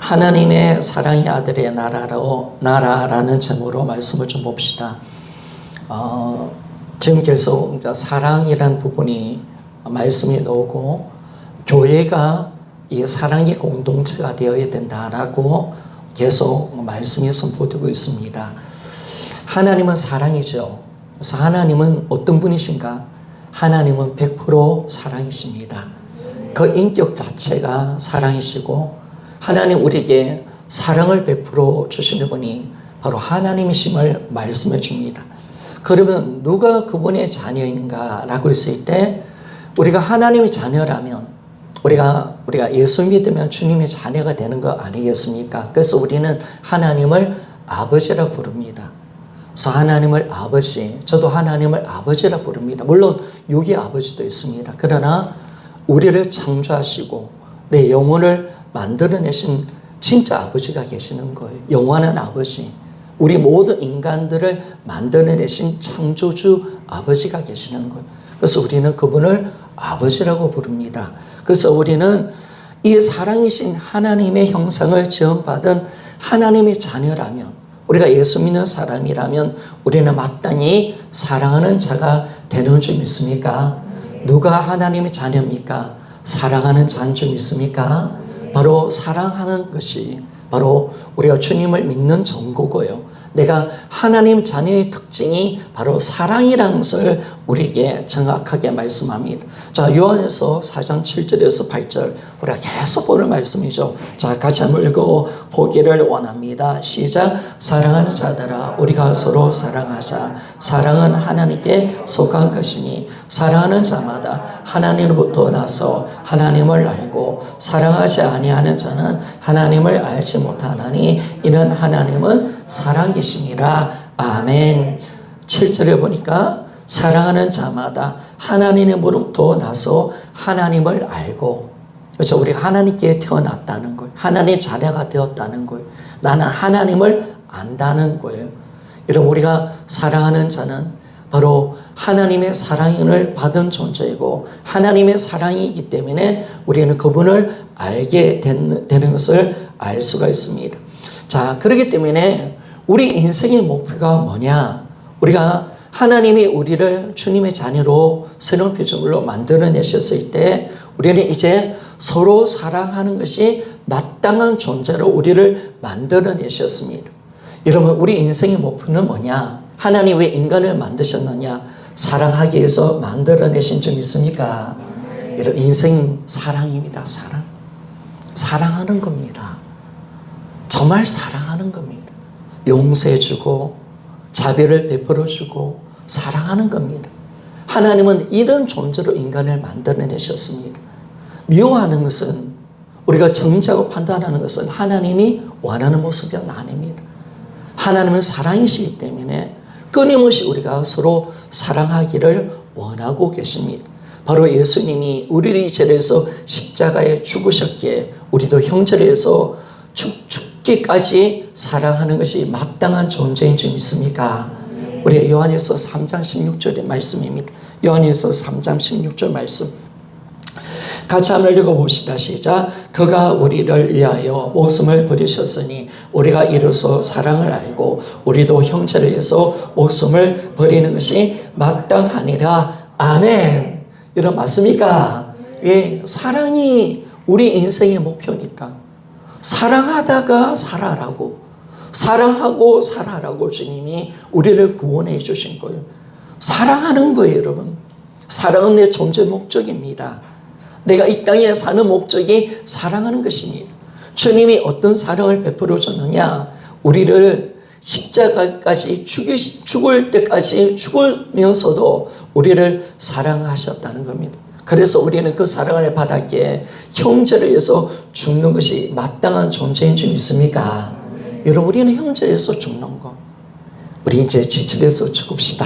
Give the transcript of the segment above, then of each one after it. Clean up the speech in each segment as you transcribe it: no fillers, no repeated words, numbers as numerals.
하나님의 사랑의 아들의 나라라는 제목으로 말씀을 좀 봅시다. 지금 계속 이제 사랑이라는 부분이 말씀이 나오고 교회가 이 사랑의 공동체가 되어야 된다라고 계속 말씀이 선포되고 있습니다. 하나님은 사랑이죠. 그래서 하나님은 어떤 분이신가? 하나님은 100% 사랑이십니다. 그 인격 자체가 사랑이시고 하나님 우리에게 사랑을 베풀어 주시는 분이 바로 하나님이심을 말씀해 줍니다. 그러면 누가 그분의 자녀인가 라고 했을 때 우리가 하나님의 자녀라면 우리가 예수 믿으면 주님의 자녀가 되는 거 아니겠습니까? 그래서 우리는 하나님을 아버지라 부릅니다. 그래서 하나님을 아버지, 저도 하나님을 아버지라 부릅니다. 물론 육의 아버지도 있습니다. 그러나 우리를 창조하시고 내 영혼을 만들어내신 진짜 아버지가 계시는 거예요. 영원한 아버지. 우리 모든 인간들을 만들어내신 창조주 아버지가 계시는 거예요. 그래서 우리는 그분을 아버지라고 부릅니다. 그래서 우리는 이 사랑이신 하나님의 형상을 지원받은 하나님의 자녀라면, 우리가 예수 믿는 사람이라면 우리는 마땅히 사랑하는 자가 되는 줄 믿습니까? 누가 하나님의 자녀입니까? 사랑하는 자인 줄 믿습니까? 바로 사랑하는 것이 바로 우리가 주님을 믿는 전거고요. 내가 하나님 자녀의 특징이 바로 사랑이라는 것을 우리에게 정확하게 말씀합니다. 자, 요한에서 4장 7절에서 8절 우리가 계속 보는 말씀이죠. 자, 같이 한번 읽어보기를 원합니다. 시작. 사랑하는 자들아 우리가 서로 사랑하자. 사랑은 하나님께 속한 것이니 사랑하는 자마다 하나님으로부터 나서 하나님을 알고 사랑하지 아니하는 자는 하나님을 알지 못하나니 이는 하나님은 사랑이시니라. 아멘. 7절에 보니까 사랑하는 자마다 하나님으로부터 나서 하나님을 알고, 그래서 우리가 하나님께 태어났다는 거예요. 하나님의 자녀가 되었다는 거예요. 나는 하나님을 안다는 거예요. 여러분, 우리가 사랑하는 자는 바로 하나님의 사랑을 받은 존재이고 하나님의 사랑이기 때문에 우리는 그분을 알게 되는 것을 알 수가 있습니다. 자, 그렇기 때문에 우리 인생의 목표가 뭐냐? 우리가 하나님이 우리를 주님의 자녀로 새로운 피조물로 만들어내셨을 때 우리는 이제 서로 사랑하는 것이 마땅한 존재로 우리를 만들어내셨습니다. 여러분, 우리 인생의 목표는 뭐냐? 하나님 왜 인간을 만드셨느냐? 사랑하기 위해서 만들어내신 줄 믿습니까? 여러분, 인생 사랑입니다. 사랑. 사랑하는 겁니다. 정말 사랑하는 겁니다. 용서해주고 자비를 베풀어주고 사랑하는 겁니다. 하나님은 이런 존재로 인간을 만들어내셨습니다. 미워하는 것은, 우리가 정죄하고 판단하는 것은 하나님이 원하는 모습이 아닙니다. 하나님은 사랑이시기 때문에 끊임없이 우리가 서로 사랑하기를 원하고 계십니다. 바로 예수님이 우리를 죄에서 십자가에 죽으셨기에 우리도 형제에서 죽기까지 사랑하는 것이 마땅한 존재인 줄 믿습니까? 우리 요한일서 3장 16절의 말씀입니다. 요한일서 3장 16절 말씀 같이 한번 읽어봅시다. 시작. 그가 우리를 위하여 목숨을 버리셨으니 우리가 이로써 사랑을 알고 우리도 형제를 위해서 목숨을 버리는 것이 마땅하니라. 아멘. 여러분, 맞습니까? 왜? 사랑이 우리 인생의 목표니까. 사랑하다가 살아라고, 사랑하고 살아라고 주님이 우리를 구원해 주신 거예요. 사랑하는 거예요, 여러분. 사랑은 내 존재 목적입니다. 내가 이 땅에 사는 목적이 사랑하는 것입니다. 주님이 어떤 사랑을 베풀어 줬느냐? 우리를 십자가까지 죽을 때까지 죽으면서도 우리를 사랑하셨다는 겁니다. 그래서 우리는 그 사랑을 받았기에 형제를 위해서 죽는 것이 마땅한 존재인 줄 믿습니까? 여러분, 우리는 형제를 위해서 죽는 거. 우리 이제 지칠해서 죽읍시다.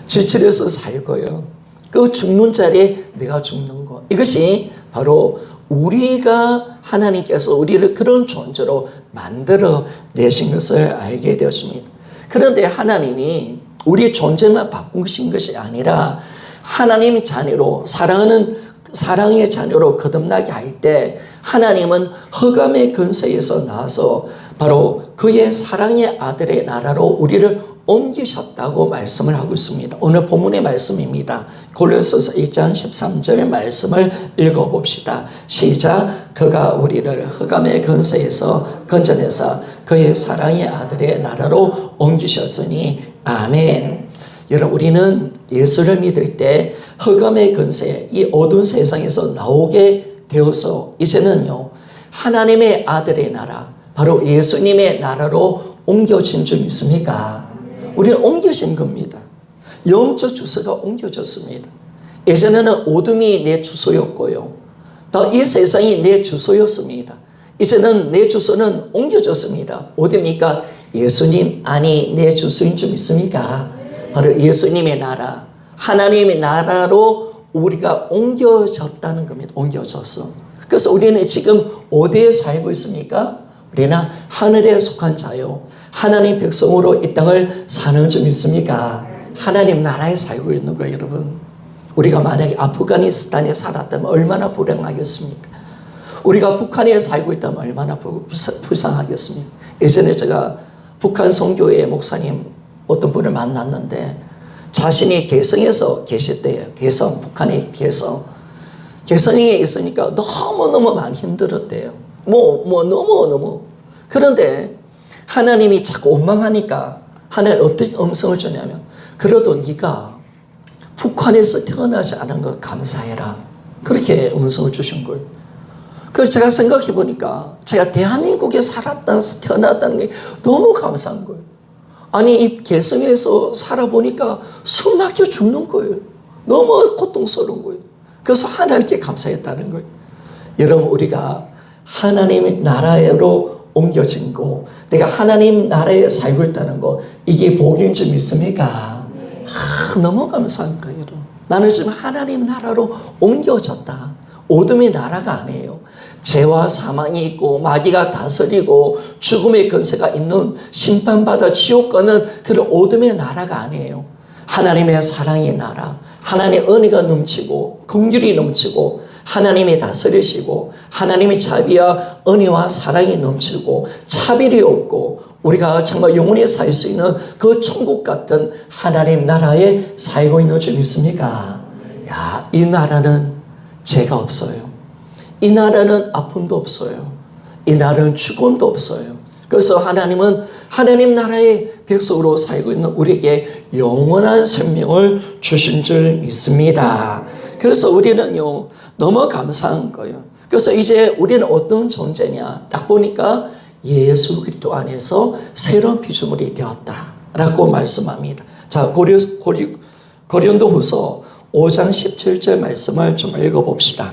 지칠해서 살고요. 그 죽는 자리에 내가 죽는 것. 이것이 바로 우리가 하나님께서 우리를 그런 존재로 만들어 내신 것을 알게 되었습니다. 그런데 하나님이 우리 존재만 바꾸신 것이 아니라 하나님의 자녀로 사랑의 자녀로 거듭나게 할 때 하나님은 흑암의 근세에서 나서 바로 그의 사랑의 아들의 나라로 우리를 옮기셨다고 말씀을 하고 있습니다. 오늘 본문의 말씀입니다. 골로새서 2장 13절 말씀을 읽어봅시다. 시작. 그가 우리를 흑암의 근세에서 건져내서 그의 사랑의 아들의 나라로 옮기셨으니 아멘. 여러분, 우리는 예수를 믿을 때 흑암의 근세, 이 어두운 세상에서 나오게 되어서 이제는요, 하나님의 아들의 나라, 바로 예수님의 나라로 옮겨진 줄 믿습니까? 우리는 옮겨진 겁니다. 영적 주소가 옮겨졌습니다. 예전에는 어둠이 내 주소였고요, 또 이 세상이 내 주소였습니다. 이제는 내 주소는 옮겨졌습니다. 어디입니까? 예수님 안이 내 주소인 줄 믿습니까? 바로 예수님의 나라, 하나님의 나라로 우리가 옮겨졌다는 겁니다. 옮겨졌어. 그래서 우리는 지금 어디에 살고 있습니까? 우리는 하늘에 속한 자요, 하나님 백성으로 이 땅을 사는 줄 믿습니까? 하나님 나라에 살고 있는 거예요, 여러분. 우리가 만약에 아프가니스탄에 살았다면 얼마나 불행하겠습니까? 우리가 북한에 살고 있다면 얼마나 불쌍하겠습니까? 예전에 제가 북한 선교회 목사님 어떤 분을 만났는데 자신이 개성에서 계셨대요. 개성, 북한의 개성에 있으니까 너무너무 많이 힘들었대요. 너무너무. 그런데 하나님이 자꾸 원망하니까 하나님 어떤 음성을 주냐면, 그래도 네가 북한에서 태어나지 않은 거 감사해라. 그렇게 음성을 주신 거예요. 그래서 제가 생각해 보니까 제가 대한민국에 태어났다는 게 너무 감사한 거예요. 아니, 이 개성에서 살아보니까 숨 막혀 죽는 거예요. 너무 고통스러운 거예요. 그래서 하나님께 감사했다는 거예요. 여러분, 우리가 하나님의 나라로 옮겨진 거, 내가 하나님 나라에 살고 있다는 거, 이게 복인 줄 믿습니까? 너무 감사한 거예요, 여러분. 나는 지금 하나님 나라로 옮겨졌다. 어둠의 나라가 아니에요. 죄와 사망이 있고 마귀가 다스리고 죽음의 근세가 있는 심판받아 지옥 가는 그런 어둠의 나라가 아니에요. 하나님의 사랑의 나라, 하나님의 은혜가 넘치고 긍휼이 넘치고 하나님이 다스리시고 하나님의 자비와 은혜와 사랑이 넘치고 차별이 없고 우리가 정말 영원히 살 수 있는 그 천국 같은 하나님 나라에 살고 있는 줄 믿습니까? 야, 이 나라는 죄가 없어요. 이 나라는 아픔도 없어요. 이 나라는 죽음도 없어요. 그래서 하나님은 하나님 나라의 백성으로 살고 있는 우리에게 영원한 생명을 주신 줄 믿습니다. 그래서 우리는요, 너무 감사한 거예요. 그래서 이제 우리는 어떤 존재냐? 딱 보니까 예수 그리스도 안에서 새로운 피조물이 되었다라고 말씀합니다. 자, 고린도후서 5장 17절 말씀을 좀 읽어봅시다.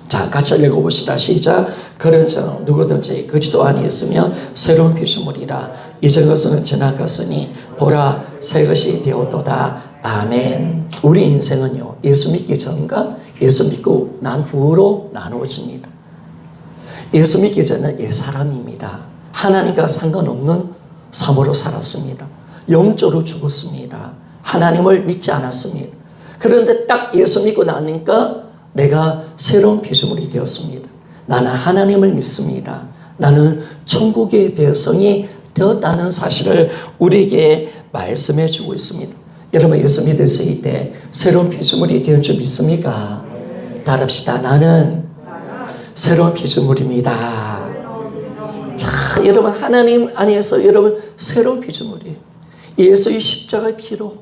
자, 같이 읽어봅시다. 시작. 그런 자 누구든지 그리스도 안에 있으면 새로운 피조물이라. 이전 것은 지나갔으니 보라 새 것이 되었도다. 아멘. 우리 인생은요, 예수 믿기 전과 예수 믿고 난 후로 나누어집니다. 예수 믿기 전은 옛사람입니다. 하나님과 상관없는 삶으로 살았습니다. 영적으로 죽었습니다. 하나님을 믿지 않았습니다. 그런데 딱 예수 믿고 나니까 내가 새로운 피조물이 되었습니다. 나는 하나님을 믿습니다. 나는 천국의 백성이 되었다는 사실을 우리에게 말씀해 주고 있습니다. 여러분, 예수 믿으실 때 새로운 피조물이 되는 줄 믿습니까? 따릅시다. 나는 새로운 피조물입니다. 자, 여러분, 하나님 안에서 여러분 새로운 피조물이에요. 예수의 십자가의 피로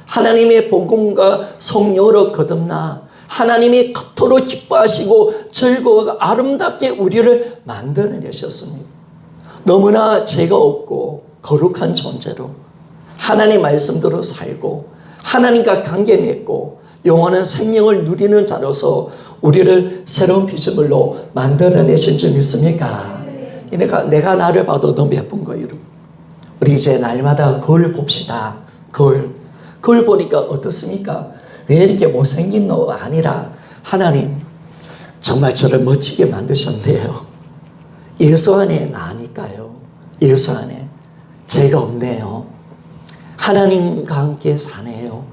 하나님의 복음과 성령으로 거듭나 하나님이 그토록 기뻐하시고 즐거워하고 아름답게 우리를 만들어내셨습니다. 너무나 죄가 없고 거룩한 존재로 하나님 말씀대로 살고 하나님과 관계 맺고 영원한 생명을 누리는 자로서 우리를 새로운 피조물로 만들어내신 줄 믿습니까? 그러니까 내가 나를 봐도 너무 예쁜 거예요, 여러분. 우리 이제 날마다 거울 봅시다. 거울 보니까 어떻습니까? 왜 이렇게 못생긴 너 아니라 하나님 정말 저를 멋지게 만드셨네요. 예수 안에 나니까요. 예수 안에 죄가 없네요. 하나님과 함께 사네요.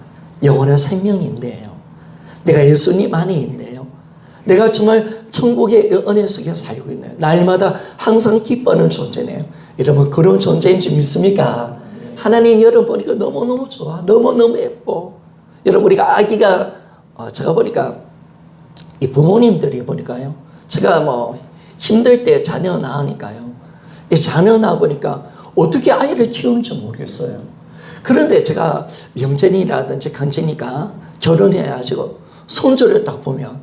영원한 생명이 있네요. 내가 예수님 안에 있네요. 내가 정말 천국의 은혜 속에 살고 있네요. 날마다 항상 기뻐하는 존재네요. 여러분 그런 존재인 줄 믿습니까? 하나님 여러분 보니까 너무너무 좋아. 너무너무 예뻐. 여러분 우리가 아기가 제가 보니까 이 부모님들이 보니까요. 제가 뭐 힘들 때 자녀 낳으니까요. 이 자녀 낳아보니까 어떻게 아이를 키우는지 모르겠어요. 그런데 제가 명진이라든지 강진이가 결혼해가지고 손주를 딱 보면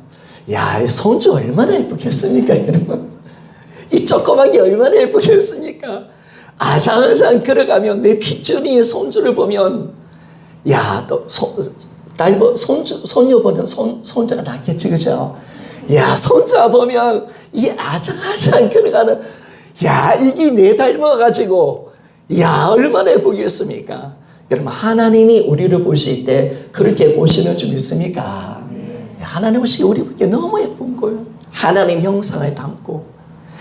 야, 이 손주 얼마나 예쁘겠습니까, 여러분? 이 조그만 게 얼마나 예쁘겠습니까? 아장아장 걸어가면 내 핏줄이 손주를 보면 야, 또 손녀보는 손자가 낫겠지, 그죠? 야, 손자 보면 이 아장아장 걸어가는 야, 이게 내 닮아가지고 야, 얼마나 예쁘겠습니까? 여러분 하나님이 우리를 보실 때 그렇게 보시는 줄 믿습니까? 하나님 보시기에 우리 보기에 너무 예쁜 거예요. 하나님 형상을 담고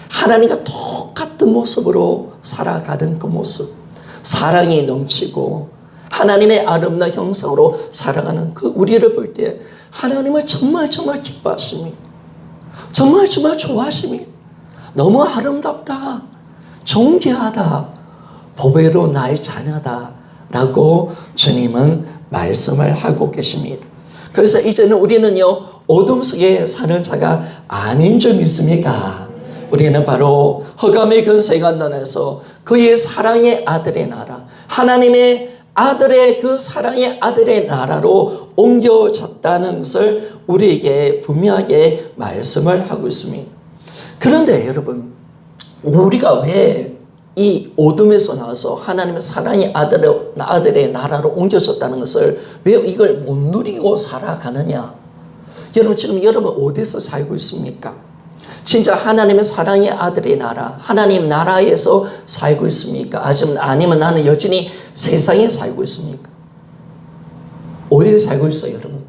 하나님과 똑같은 모습으로 살아가는 그 모습, 사랑이 넘치고 하나님의 아름다운 형상으로 살아가는 그 우리를 볼 때 하나님을 정말 기뻐하십니다. 정말 좋아하십니다. 너무 아름답다, 존귀하다, 보배로 나의 자녀다 라고 주님은 말씀을 하고 계십니다. 그래서 이제는 우리는요 어둠 속에 사는 자가 아닌 줄 믿습니까? 우리는 바로 흑암의 근세에 간단해서 그의 사랑의 아들의 나라, 하나님의 아들의 그 사랑의 아들의 나라로 옮겨졌다는 것을 우리에게 분명하게 말씀을 하고 있습니다. 그런데 여러분 우리가 왜 이 어둠에서 나와서 하나님의 사랑의 아들의 나라로 옮겨졌다는 것을 왜 이걸 못 누리고 살아가느냐? 여러분 지금 여러분 어디서 살고 있습니까? 진짜 하나님의 사랑의 아들의 나라, 하나님 나라에서 살고 있습니까? 아니면 나는 여전히 세상에 살고 있습니까? 어디에 살고 있어요, 여러분?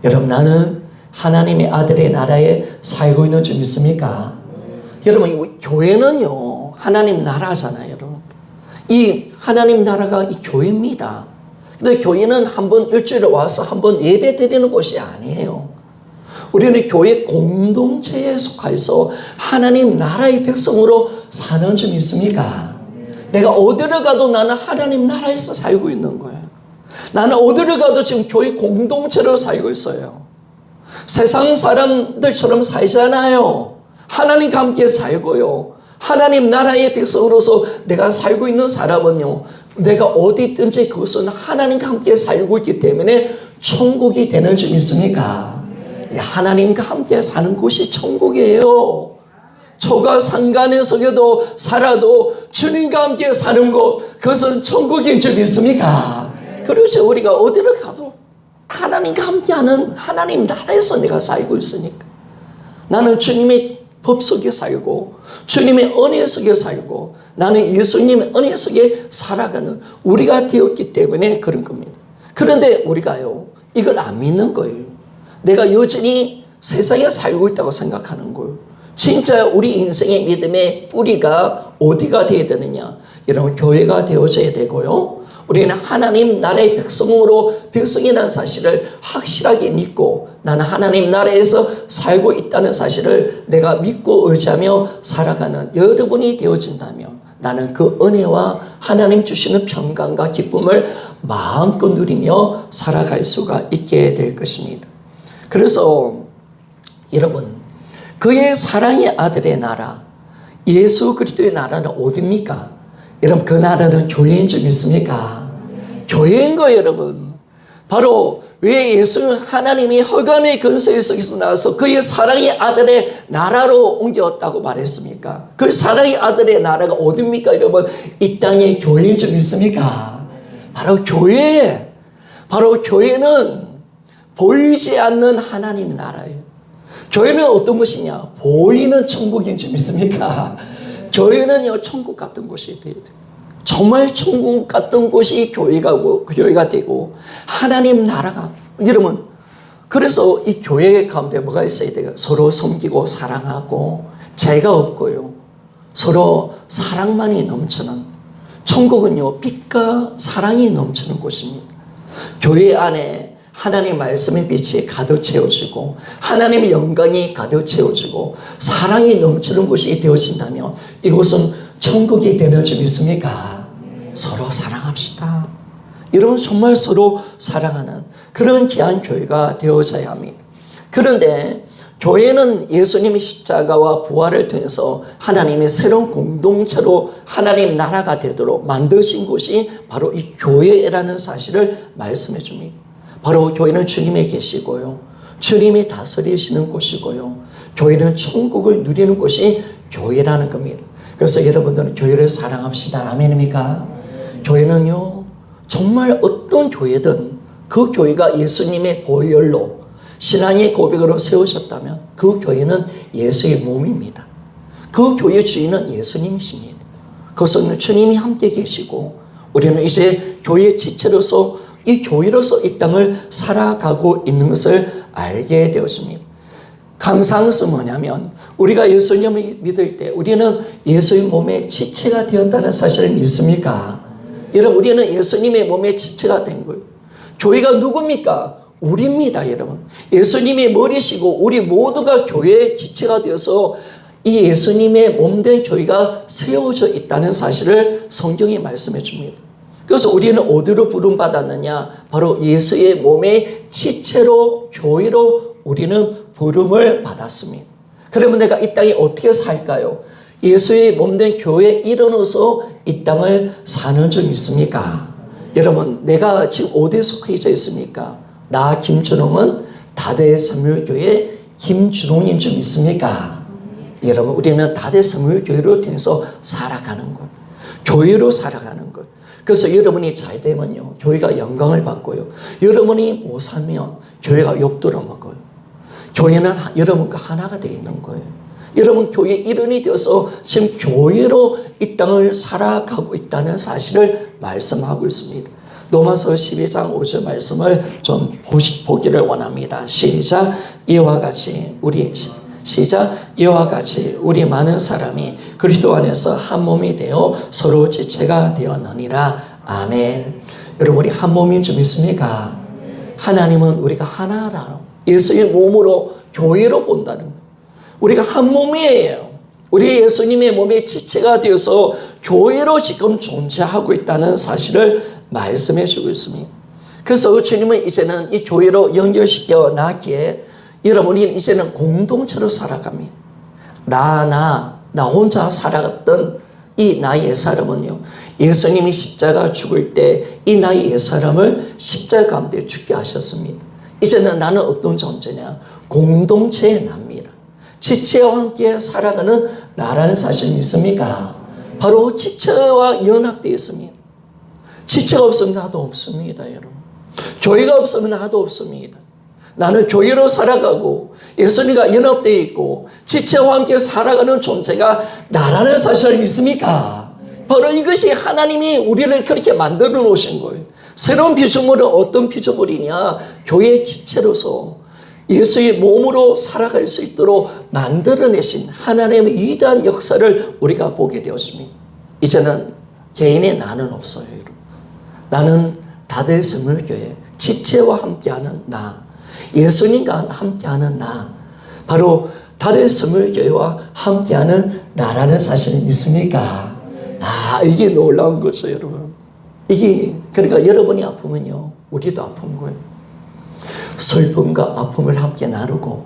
여러분 나는 하나님의 아들의 나라에 살고 있는 줄 믿습니까? 여러분 교회는요 하나님 나라잖아요, 여러분. 이 하나님 나라가 이 교회입니다. 근데 교회는 한번 일주일에 와서 한번 예배 드리는 곳이 아니에요. 우리는 교회 공동체에 속해서 하나님 나라의 백성으로 사는 줄 믿습니까? 내가 어디를 가도 나는 하나님 나라에서 살고 있는 거예요. 나는 어디를 가도 지금 교회 공동체로 살고 있어요. 세상 사람들처럼 살잖아요. 하나님과 함께 살고요. 하나님 나라의 백성으로서 내가 살고 있는 사람은요, 내가 어디 있든지 그것은 하나님과 함께 살고 있기 때문에 천국이 되는 줄 믿습니까? 하나님과 함께 사는 곳이 천국이에요. 초가 상간에 서겨도 살아도 주님과 함께 사는 곳, 그것은 천국인 줄 믿습니까? 그래서 우리가 어디를 가도 하나님과 함께하는 하나님 나라에서 내가 살고 있으니까 나는 주님의 법 속에 살고 주님의 은혜 속에 살고 나는 예수님의 은혜 속에 살아가는 우리가 되었기 때문에 그런 겁니다. 그런데 우리가요 이걸 안 믿는 거예요. 내가 여전히 세상에 살고 있다고 생각하는 거예요. 진짜 우리 인생의 믿음의 뿌리가 어디가 되어야 되느냐? 여러분 교회가 되어져야 되고요. 우리는 하나님 나라의 백성이라는 사실을 확실하게 믿고 나는 하나님 나라에서 살고 있다는 사실을 내가 믿고 의지하며 살아가는 여러분이 되어진다면 나는 그 은혜와 하나님 주시는 평강과 기쁨을 마음껏 누리며 살아갈 수가 있게 될 것입니다. 그래서 여러분 그의 사랑의 아들의 나라 예수 그리스도의 나라는 어디입니까? 여러분 그 나라는 교회인 줄 믿습니까? 교회인 거예요, 여러분. 바로 왜 예수 하나님이 흑암의 근세 속에서 나와서 그의 사랑의 아들의 나라로 옮겼다고 말했습니까? 그 사랑의 아들의 나라가 어디입니까, 여러분? 이 땅의 교회인 줄 믿습니까? 바로 교회. 바로 교회는 보이지 않는 하나님 나라예요. 교회는 어떤 것이냐? 보이는 천국인 줄 믿습니까? 교회는요 천국 같은 곳이 돼야 돼요. 정말 천국 같은 곳이 교회가 되고 하나님 나라가 여러분 그래서 이 교회 가운데 뭐가 있어야 돼요? 서로 섬기고 사랑하고 죄가 없고요 서로 사랑만이 넘치는 천국은요 빛과 사랑이 넘치는 곳입니다. 교회 안에 하나님 말씀의 빛이 가득 채워지고 하나님의 영광이 가득 채워지고 사랑이 넘치는 곳이 되어진다면 이곳은 천국이 되는 줄 믿습니까? 서로 사랑합시다. 여러분 정말 서로 사랑하는 그런 귀한 교회가 되어져야 합니다. 그런데 교회는 예수님의 십자가와 부활을 통해서 하나님의 새로운 공동체로 하나님 나라가 되도록 만드신 곳이 바로 이 교회라는 사실을 말씀해 줍니다. 바로 교회는 주님이 계시고요. 주님이 다스리시는 곳이고요. 교회는 천국을 누리는 곳이 교회라는 겁니다. 그래서 여러분들은 교회를 사랑합시다. 아멘입니까? 교회는요, 정말 어떤 교회든 그 교회가 예수님의 보혈로 신앙의 고백으로 세우셨다면 그 교회는 예수의 몸입니다. 그 교회의 주인은 예수님이십니다. 그것은 주님이 함께 계시고 우리는 이제 교회의 지체로서 이 교회로서 이 땅을 살아가고 있는 것을 알게 되었습니다. 감사한 것은 뭐냐면 우리가 예수님을 믿을 때 우리는 예수의 몸의 지체가 되었다는 사실을 믿습니까? 여러분 우리는 예수님의 몸의 지체가 된 거예요. 교회가 누굽니까? 우리입니다, 여러분. 예수님이 머리시고 우리 모두가 교회의 지체가 되어서 이 예수님의 몸된 교회가 세워져 있다는 사실을 성경이 말씀해 줍니다. 그래서 우리는 어디로 부름받았느냐? 바로 예수의 몸의 지체로 교회로 우리는 부름을 받았습니다. 그러면 내가 이 땅에 어떻게 살까요? 예수의 몸된 교회에 일어나서 이 땅을 사는 줄 믿습니까? 여러분 내가 지금 어디에 속해져 있습니까? 나 김준홍은 다대섬유교회 김준홍인 줄 믿습니까? 여러분 우리는 다대섬유교회로 통해서 살아가는 것, 교회로 살아가는 것. 그래서 여러분이 잘 되면요 교회가 영광을 받고요, 여러분이 못 살면 교회가 욕들어 먹어요. 교회는 여러분과 하나가 되어 있는 거예요. 여러분 교회 일원이 되어서 지금 교회로 이 땅을 살아가고 있다는 사실을 말씀하고 있습니다. 로마서 12장 5절 말씀을 좀 보기를 원합니다. 시작. 이와 같이 우리 많은 사람이 그리스도 안에서 한 몸이 되어 서로 지체가 되었느니라. 아멘. 여러분 우리 한 몸인 줄 믿습니까? 하나님은 우리가 하나라고 예수의 몸으로 교회로 본다는 거예요. 우리가 한 몸이에요. 우리 예수님의 몸의 지체가 되어서 교회로 지금 존재하고 있다는 사실을 말씀해 주고 있습니다. 그래서 주님은 이제는 이 교회로 연결시켜 놨기에 여러분이 이제는 공동체로 살아갑니다. 나 혼자 살아갔던 이 나의 옛사람은요, 예수님이 십자가 죽을 때 이 나의 옛사람을 십자가 가운데 죽게 하셨습니다. 이제는 나는 어떤 존재냐? 공동체의 나입니다. 지체와 함께 살아가는 나라는 사실 믿습니까? 바로 지체와 연합되어 있습니다. 지체가 없으면 나도 없습니다, 여러분. 교회가 없으면 나도 없습니다. 나는 교회로 살아가고 예수님과 연합되어 있고 지체와 함께 살아가는 존재가 나라는 사실을 믿습니까? 바로 이것이 하나님이 우리를 그렇게 만들어 놓으신 거예요. 새로운 피조물은 어떤 피조물이냐? 교회의 지체로서 예수의 몸으로 살아갈 수 있도록 만들어내신 하나님의 위대한 역사를 우리가 보게 되었습니다. 이제는 개인의 나는 없어요, 여러분. 나는 다대섬유교회 지체와 함께하는 나, 예수님과 함께하는 나, 바로 다대섬유교회와 함께하는 나라는 사실을 믿습니까? 이게 놀라운 거죠, 여러분. 이게 그러니까 여러분이 아프면요 우리도 아픈 거예요. 슬픔과 아픔을 함께 나누고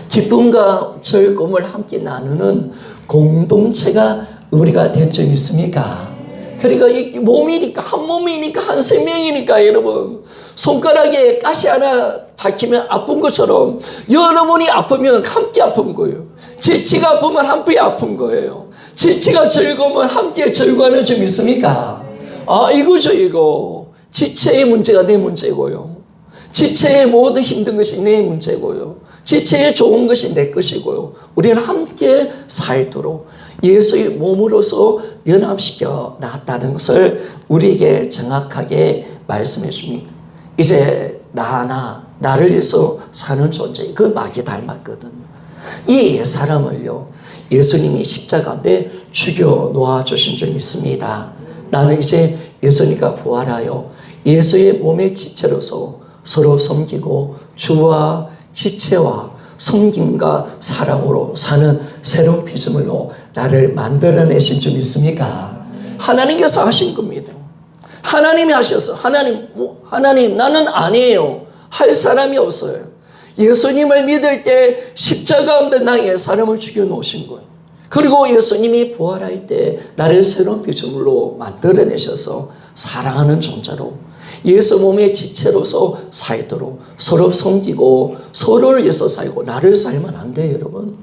기쁨과 즐거움을 함께 나누는 공동체가 우리가 된 줄 믿습니까? 그러니까 이 몸이니까 한 몸이니까 한 생명이니까 여러분 손가락에 가시 하나 박히면 아픈 것처럼 여러분이 아프면 함께 아픈 거예요. 지치가 아프면 함께 아픈 거예요. 지치가 즐거우면 함께 즐거워하는 줄 믿습니까? 이거죠, 이거. 지체의 문제가 내 문제고요. 지체의 모든 힘든 것이 내 문제고요. 지체의 좋은 것이 내 것이고요. 우리는 함께 살도록 예수의 몸으로서 연합시켜 놨다는 것을 우리에게 정확하게 말씀해 줍니다. 이제 나를 위해서 사는 존재, 그 마귀 닮았거든요. 이 옛사람을요 예수님이 십자가에 죽여 놓아주신 줄 믿습니다. 나는 이제 예수님과 부활하여 예수의 몸의 지체로서 서로 섬기고 주와 지체와 섬김과 사랑으로 사는 새로운 피조물로 나를 만들어내신 줄 믿습니까? 하나님께서 하신 겁니다. 하나님이 하셔서 하나님 나는 아니에요. 할 사람이 없어요. 예수님을 믿을 때 십자가 가운데 나의 사람을 죽여놓으신 거예요. 그리고 예수님이 부활할 때 나를 새로운 피조물로 만들어내셔서 사랑하는 존재로 예수 몸의 지체로서 살도록 서로 섬기고 서로를 위해서 살고 나를 살면 안 돼요, 여러분.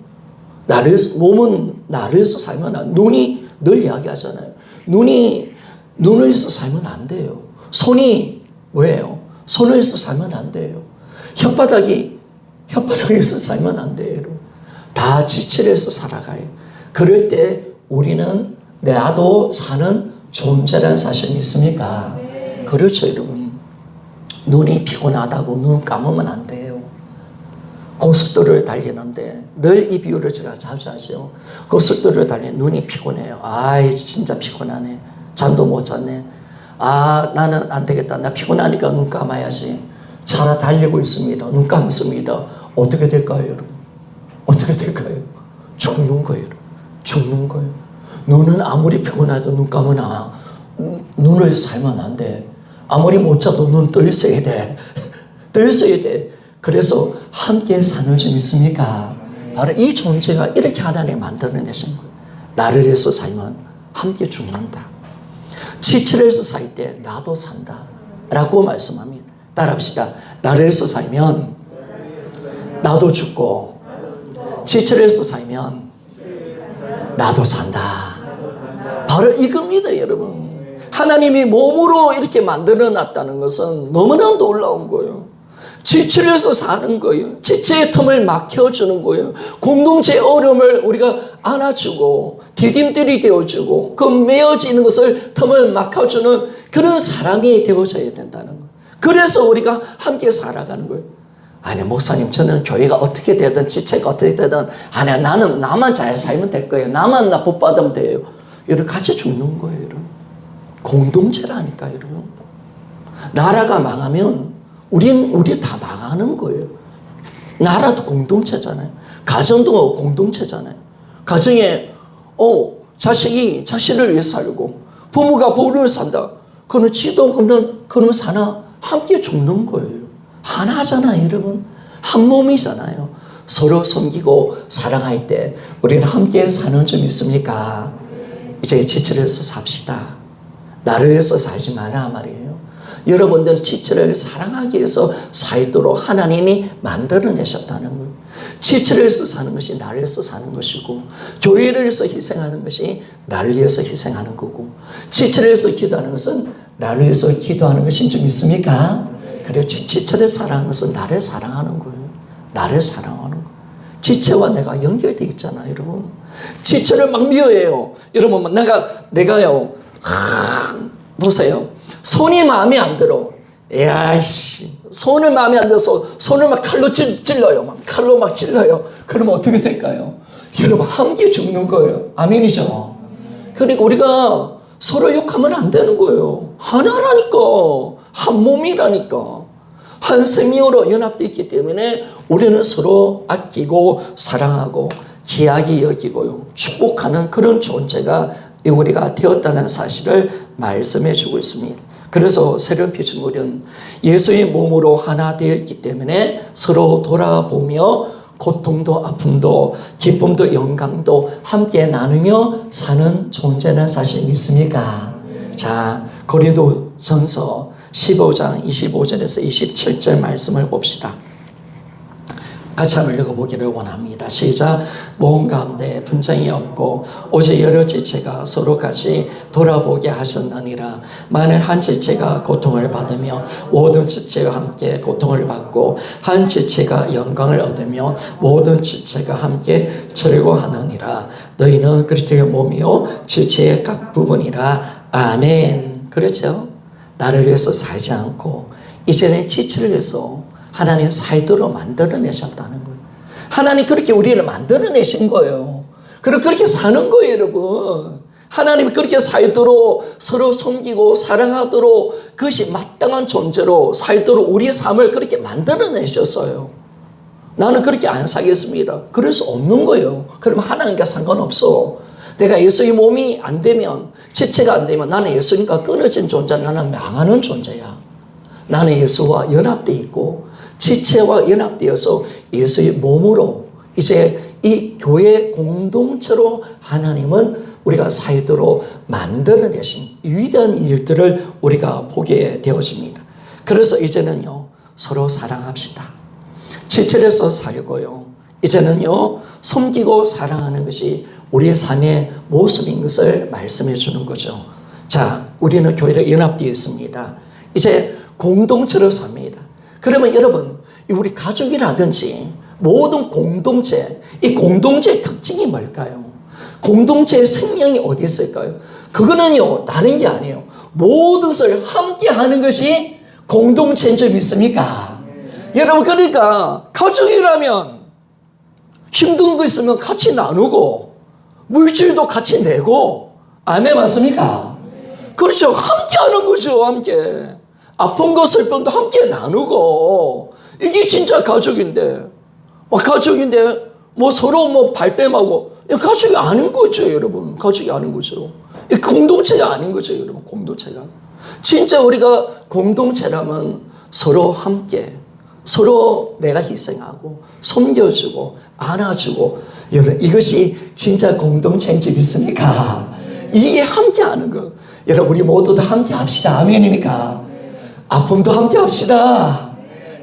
몸은 나를 위해서 살면 안 돼요. 눈이 늘 이야기하잖아요. 눈을 위해서 살면 안 돼요. 손이 뭐예요? 손을 위해서 살면 안 돼요. 혓바닥이 혓바닥에서 살면 안 돼요, 여러분. 다 지체를 해서 살아가요. 그럴 때 우리는 나도 사는 존재라는 사실 믿습니까? 그렇죠, 여러분. 눈이 피곤하다고 눈 감으면 안 돼요. 고속도로를 달리는데 늘 이 비유를 제가 자주 하죠. 고속도로를 달리는 눈이 피곤해요. 아이 진짜 피곤하네. 잠도 못 잤네. 아 나는 안 되겠다. 나 피곤하니까 눈 감아야지. 차가 달리고 있습니다. 눈 감습니다. 어떻게 될까요, 여러분? 어떻게 될까요? 죽는 거예요, 여러분. 죽는 거예요. 눈은 아무리 피곤해도 눈 감으나 눈을 살면 안 돼. 아무리 못 자도 눈 떠 있어야 돼. 떠 있어야 돼. 그래서 함께 사는 줄 믿습니까? 바로 이 존재가 이렇게 하나님 만들어내신 거예요. 나를 위해서 살면 함께 죽는다. 지체를 해서 살 때 나도 산다 라고 말씀합니다. 따라합시다. 나를 위해서 살면 나도 죽고 지체를 해서 살면 나도 산다. 바로 이겁니다, 여러분. 하나님이 몸으로 이렇게 만들어 놨다는 것은 너무나 놀라운 거예요. 지체를 해서 사는 거예요. 지체의 틈을 막혀주는 거예요. 공동체의 어려움을 우리가 안아주고 디딤돌이 되어주고 그 메어지는 것을 틈을 막혀주는 그런 사람이 되어져야 된다는 거예요. 그래서 우리가 함께 살아가는 거예요. 아니 목사님 저는 교회가 어떻게 되든 지체가 어떻게 되든 아니 나는 나만 잘 살면 될 거예요. 나만 나 복 받으면 돼요. 이렇게 같이 죽는 거예요, 여러분. 공동체라니까, 여러분. 나라가 망하면 우리 다 망하는 거예요. 나라도 공동체잖아요. 가정도 공동체잖아요. 가정에 자식이 자신을 위해 살고 부모가 부모를 위해 산다. 그러면 지도 그러면 사나 함께 죽는 거예요. 하나잖아요, 여러분. 한 몸이잖아요. 서로 섬기고 사랑할 때 우리는 함께 사는 줄 믿습니까? 이제 지체를 해서 삽시다. 나를 위해서 살지 말라 말이에요. 여러분들은 지체를 사랑하기 위해서 살도록 하나님이 만들어내셨다는 거예요. 지체를 위해서 사는 것이 나를 위해서 사는 것이고 교회를 위해서 희생하는 것이 나를 위해서 희생하는 거고 지체를 위해서 기도하는 것은 나를 위해서 기도하는 것인 줄 믿습니까? 그래서 지체를 사랑하는 것은 나를 사랑하는 거예요. 나를 사랑하는 거예요. 지체와 내가 연결되어 있잖아요, 여러분. 지체를 막 미워해요. 여러분 내가요. 보세요. 손이 마음에 안 들어. 야씨, 손을 마음에 안 들어서 손을 막 칼로 찔러요. 칼로 막 찔러요. 그러면 어떻게 될까요? 여러분 함께 죽는 거예요. 아멘이죠. 그러니까 우리가 서로 욕하면 안 되는 거예요. 하나라니까. 한 몸이라니까. 한 생명으로 연합되어 있기 때문에 우리는 서로 아끼고 사랑하고 귀하게 여기고요. 축복하는 그런 존재가 우리가 되었다는 사실을 말씀해 주고 있습니다. 그래서 새로운 피조물은 예수의 몸으로 하나 되어 있기 때문에 서로 돌아보며 고통도 아픔도 기쁨도 영광도 함께 나누며 사는 존재는 사실 있습니까? 자, 고린도전서 15장 25절에서 27절 말씀을 봅시다. 같이 한번 읽어보기를 원합니다. 시작. 모험 가운데 분쟁이 없고 오직 여러 지체가 서로 같이 돌아보게 하셨느니라. 만일 한 지체가 고통을 받으며 모든 지체가 함께 고통을 받고 한 지체가 영광을 얻으며 모든 지체가 함께 즐거워하느니라. 너희는 그리스도의 몸이요 지체의 각 부분이라. 아멘. 그렇죠? 나를 위해서 살지 않고 이제는 지체를 위해서 하나님 살도록 만들어내셨다는 거예요. 하나님 그렇게 우리를 만들어내신 거예요. 그리고 그렇게 사는 거예요, 여러분. 하나님이 그렇게 살도록 서로 섬기고 사랑하도록 그것이 마땅한 존재로 살도록 우리의 삶을 그렇게 만들어내셨어요. 나는 그렇게 안 살겠습니다. 그럴 수 없는 거예요. 그러면 하나님과 상관없어. 내가 예수의 몸이 안 되면, 지체가 안 되면 나는 예수님과 끊어진 존재, 나는 망하는 존재야. 나는 예수와 연합되어 있고 지체와 연합되어서 예수의 몸으로 이제 이 교회 공동체로 하나님은 우리가 살도록 만들어내신 위대한 일들을 우리가 보게 되었습니다. 그래서 이제는요, 서로 사랑합시다. 지체해서 살고요. 이제는요, 섬기고 사랑하는 것이 우리의 삶의 모습인 것을 말씀해 주는 거죠. 자, 우리는 교회를 연합되어 있습니다. 이제 공동체로 삽니다. 그러면 여러분, 우리 가족이라든지 모든 공동체, 이 공동체의 특징이 뭘까요? 공동체의 생명이 어디 있을까요? 그거는요, 다른 게 아니에요. 모든 것을 함께 하는 것이 공동체인 줄 믿습니까? 여러분, 그러니까 가족이라면 힘든 거 있으면 같이 나누고 물질도 같이 내고, 아멘, 맞습니까? 그렇죠. 함께 하는 거죠. 함께 아픈 거 슬픔도 함께 나누고, 이게 진짜 가족인데, 가족인데 뭐 서로 뭐 발뺌하고, 가족이 아닌 거죠, 여러분. 가족이 아닌 거죠. 공동체가 아닌 거죠, 여러분. 공동체가 진짜 우리가 공동체라면 서로 함께, 서로 내가 희생하고 섬겨주고 안아주고, 여러분, 이것이 진짜 공동체인지 믿습니까? 이게 함께 하는 거. 여러분, 우리 모두 다 함께 합시다. 아멘입니까? 아픔도 함께 합시다.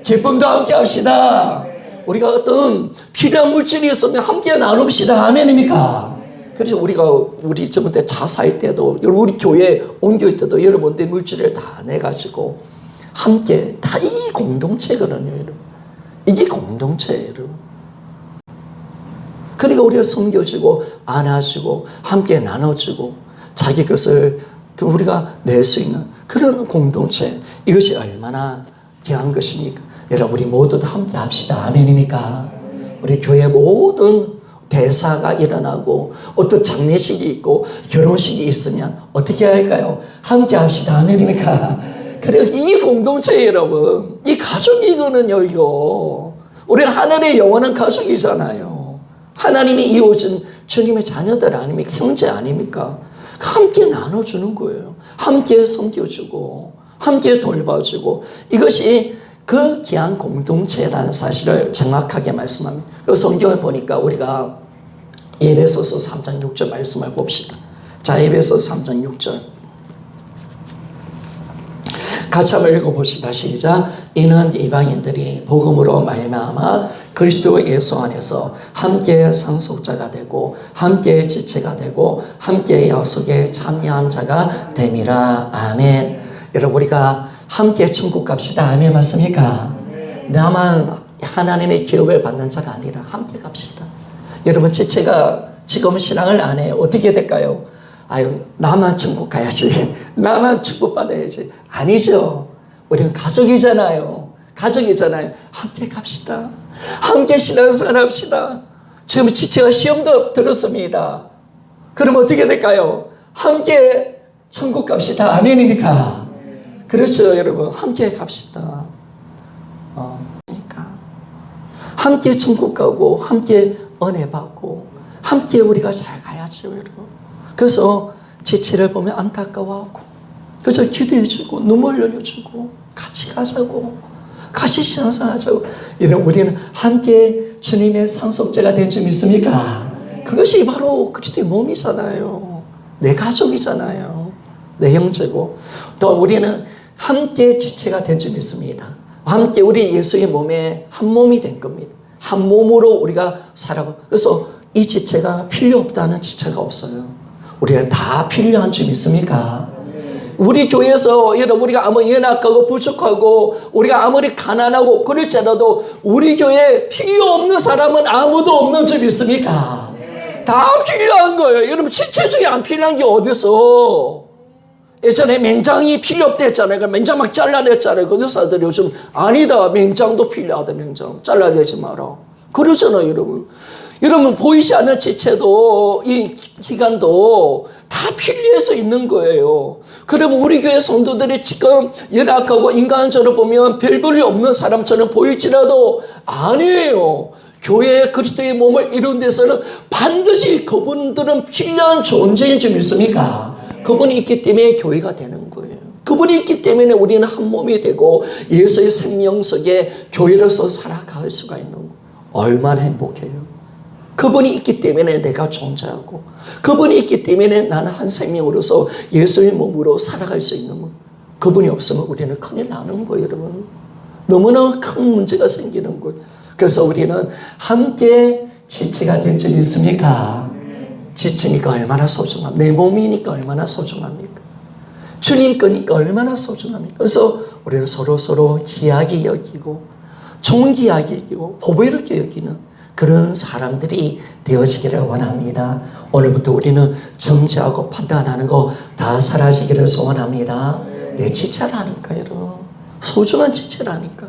기쁨도 함께 합시다. 우리가 어떤 필요한 물질이 있으면 함께 나눕시다. 아멘입니까? 그래서 우리 저번에 자사할 때도, 우리 교회 옮길 때도 여러분들 물질을 다 내가지고 함께, 다 이 공동체거든요, 여러분. 이게 공동체예요, 여러분. 그러니까 우리가 섬겨주고 안아주고 함께 나눠주고 자기 것을 우리가 낼 수 있는 그런 공동체, 이것이 얼마나 귀한 것입니까? 여러분, 우리 모두 다 함께 합시다. 아멘입니까? 우리 교회 모든 대사가 일어나고 어떤 장례식이 있고 결혼식이 있으면 어떻게 할까요? 함께 합시다. 아멘입니까? 그리고 이 공동체, 여러분, 이 가족이거든요. 이거 우리는 하늘의 영원한 가족이잖아요. 하나님이 이루어진 주님의 자녀들 아닙니까? 형제 아닙니까? 함께 나눠주는 거예요. 함께 섬겨주고 함께 돌봐주고, 이것이 그 귀한 공동체라는 사실을 정확하게 말씀합니다. 그 성경을 보니까 우리가 에베소서 3장 6절 말씀을 봅시다. 자, 에베소서 3장 6절 같이 한번 읽어봅시다. 시작. 이는 이방인들이 복음으로 말미암아 그리스도 예수 안에서 함께 상속자가 되고 함께 지체가 되고 함께 약속에 참여한 자가 됨이라. 아멘. 여러분, 우리가 함께 천국 갑시다. 아멘, 맞습니까? 나만 하나님의 기업을 받는 자가 아니라 함께 갑시다. 여러분, 지체가 지금 신앙을 안 해요. 어떻게 될까요? 아유, 나만 천국 가야지. 나만 천국 받아야지. 아니죠. 우리는 가족이잖아요. 가족이잖아요. 함께 갑시다. 함께 신앙생활 합시다. 지금 지체가 시험도 들었습니다. 그럼 어떻게 될까요? 함께 천국 갑시다. 아멘입니까? 그렇죠, 여러분. 함께 갑시다. 함께 천국 가고 함께 은혜 받고 함께 우리가 잘 가야죠, 여러분. 그래서 지체를 보면 안타까워하고, 그래서 기도해주고 눈물 흘려주고 같이 가자고, 같이 신앙생활하자고. 여러분, 우리는 함께 주님의 상속자가 된 줄 믿습니까? 그것이 바로 그리스도의 몸이잖아요. 내 가족이잖아요. 내 형제고. 또 우리는 함께 지체가 된 줄 믿습니다. 함께 우리 예수의 몸에 한 몸이 된 겁니다. 한 몸으로 우리가 살아가고, 그래서 이 지체가 필요 없다는 지체가 없어요. 우리는 다 필요한 줄 믿습니까? 우리 교회에서 여러분, 우리가 아무리 연약하고 부족하고 우리가 아무리 가난하고 그럴지라도 우리 교회에 필요 없는 사람은 아무도 없는 줄 믿습니까? 다 필요한 거예요. 여러분, 지체 중에 안 필요한 게 어디서? 예전에 맹장이 필요 없다 했잖아요. 그 맹장 막 잘라냈잖아요. 그 의사들이 요즘 아니다, 맹장도 필요하다. 맹장 잘라내지 마라 그러잖아요, 여러분. 여러분, 보이지 않는 지체도 이 기관도 다 필요해서 있는 거예요. 그럼 우리 교회 성도들이 지금 연약하고 인간적으로 보면 별 볼일 없는 사람처럼 보일지라도 아니에요. 교회 그리스도의 몸을 이루는 데서는 반드시 그분들은 필요한 존재인 줄 믿습니까? 그분이 있기 때문에 교회가 되는 거예요. 그분이 있기 때문에 우리는 한 몸이 되고 예수의 생명 속에 교회로서 살아갈 수가 있는 거예요. 얼마나 행복해요. 그분이 있기 때문에 내가 존재하고 그분이 있기 때문에 나는 한 생명으로서 예수의 몸으로 살아갈 수 있는 거예요. 그분이 없으면 우리는 큰일 나는 거예요, 여러분. 너무나 큰 문제가 생기는 거예요. 그래서 우리는 함께 지체가 된 줄 믿습니까? 지체니까 얼마나 소중합니까? 내 몸이니까 얼마나 소중합니까? 주님 거니까 얼마나 소중합니까? 그래서 우리는 서로 귀하게 여기고 존귀하게 여기고 보배롭게 여기는 그런 사람들이 되어지기를 원합니다. 오늘부터 우리는 정죄하고 판단하는 거 다 사라지기를 소원합니다. 내 지체라니까, 여러분. 소중한 지체라니까.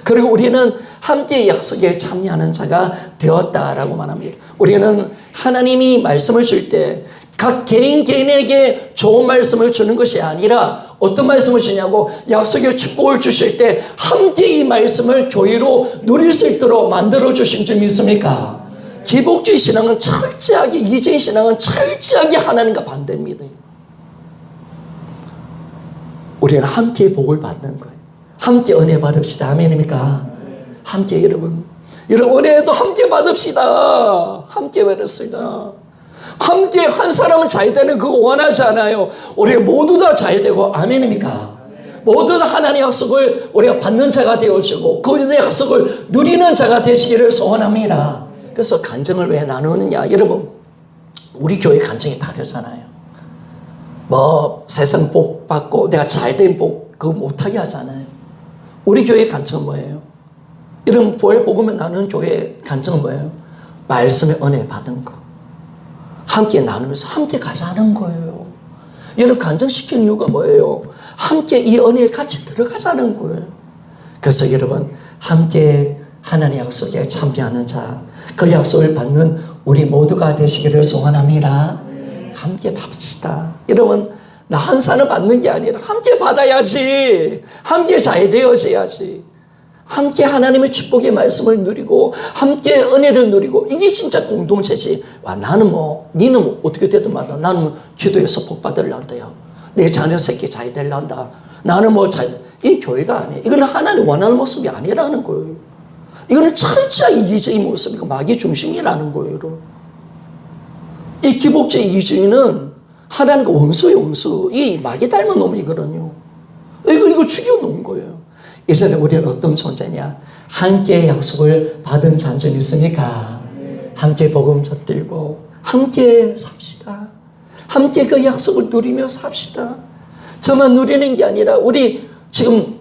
그리고 우리는 함께 약속에 참여하는 자가 되었다라고 말합니다. 우리는 하나님이 말씀을 줄 때 각 개인에게 좋은 말씀을 주는 것이 아니라 어떤 말씀을 주냐고 약속의 축복을 주실 때 함께 이 말씀을 교회로 누릴 수 있도록 만들어 주신 줄 믿습니까? 기복주의 신앙은 철저하게, 이주의 신앙은 철저하게 하나님과 반대입니다. 우리는 함께 복을 받는 거예요. 함께 은혜 받읍시다. 아멘입니까? 함께 여러분 은혜도 함께 받읍시다. 함께 받읍시다. 함께 한 사람은 잘 되는 그거 원하지 않아요. 우리 모두 다 잘 되고 아멘입니까? 모두 다 하나님의 약속을 우리가 받는 자가 되어지고 그 약속을 누리는 자가 되시기를 소원합니다. 그래서 간증을 왜 나누느냐? 여러분 우리 교회 간증이 다르잖아요. 뭐 세상 복 받고 내가 잘된 복 그거 못하게 하잖아요. 우리 교회 간증은 뭐예요? 이런 복음을 나누는 교회 간증은 뭐예요? 말씀의 은혜 받은 거. 함께 나누면서 함께 가자는 거예요. 여러분 간증시키는 이유가 뭐예요? 함께 이 은혜에 같이 들어가자는 거예요. 그래서 여러분 함께 하나님의 약속에 참여하는 자, 그 약속을 받는 우리 모두가 되시기를 소원합니다. 함께 받읍시다. 여러분 나 한 사람 받는 게 아니라 함께 받아야지. 함께 잘 되어져야지. 함께 하나님의 축복의 말씀을 누리고 함께 은혜를 누리고 이게 진짜 공동체지. 와 나는 뭐 니는 뭐 어떻게 되든 마다 나는 기도해서 복 받으려한다요. 내 자녀 새끼 잘 되려한다. 나는 뭐 이 교회가 아니에요. 이거는 하나님 원하는 모습이 아니라는 거예요. 이거는 철저히 이기적인 모습이고 마귀 중심이라는 거예요. 여러분. 이 기복주의 이기주의는 하나님과 원수예요. 원수. 이 마귀 닮은 놈이거든요. 이거 죽여놓은 거예요. 이제는 우리는 어떤 존재냐? 함께 약속을 받은 자는 있으니까 함께 복음 젖들고 함께 삽시다. 함께 그 약속을 누리며 삽시다. 저만 누리는 게 아니라 우리 지금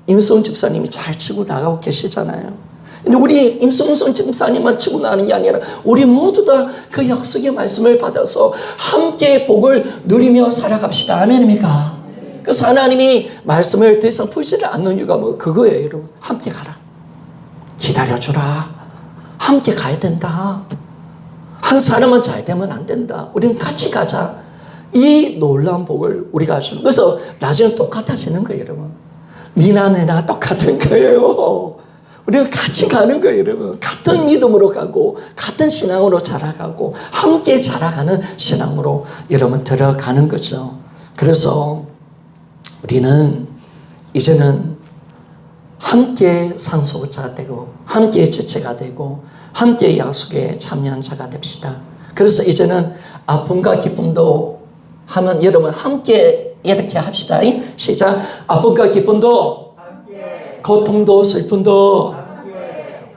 임성훈 집사님이 잘 치고 나가고 계시잖아요. 근데 우리 임성훈 집사님만 치고 나가는 게 아니라 우리 모두 다 그 약속의 말씀을 받아서 함께 복을 누리며 살아갑시다. 아멘입니까? 그래서 하나님이 말씀을 더 이상 풀지를 않는 이유가 뭐 그거예요. 여러분 함께 가라. 기다려주라. 함께 가야 된다. 한 사람은 잘 되면 안 된다. 우리는 같이 가자. 이 놀라운 복을 우리가 주는. 그래서 나중에 똑같아지는 거예요. 여러분 니나 내나 똑같은 거예요. 우리가 같이 가는 거예요. 여러분 같은 믿음으로 가고 같은 신앙으로 자라가고 함께 자라가는 신앙으로 여러분 들어가는 거죠. 그래서 우리는 이제는 함께 상속자가 되고 함께 지체가 되고 함께 약속에 참여한 자가 됩시다. 그래서 이제는 아픔과 기쁨도 하면 여러분 함께 이렇게 합시다. 시작. 아픔과 기쁨도 함께. 고통도 슬픔도 함께.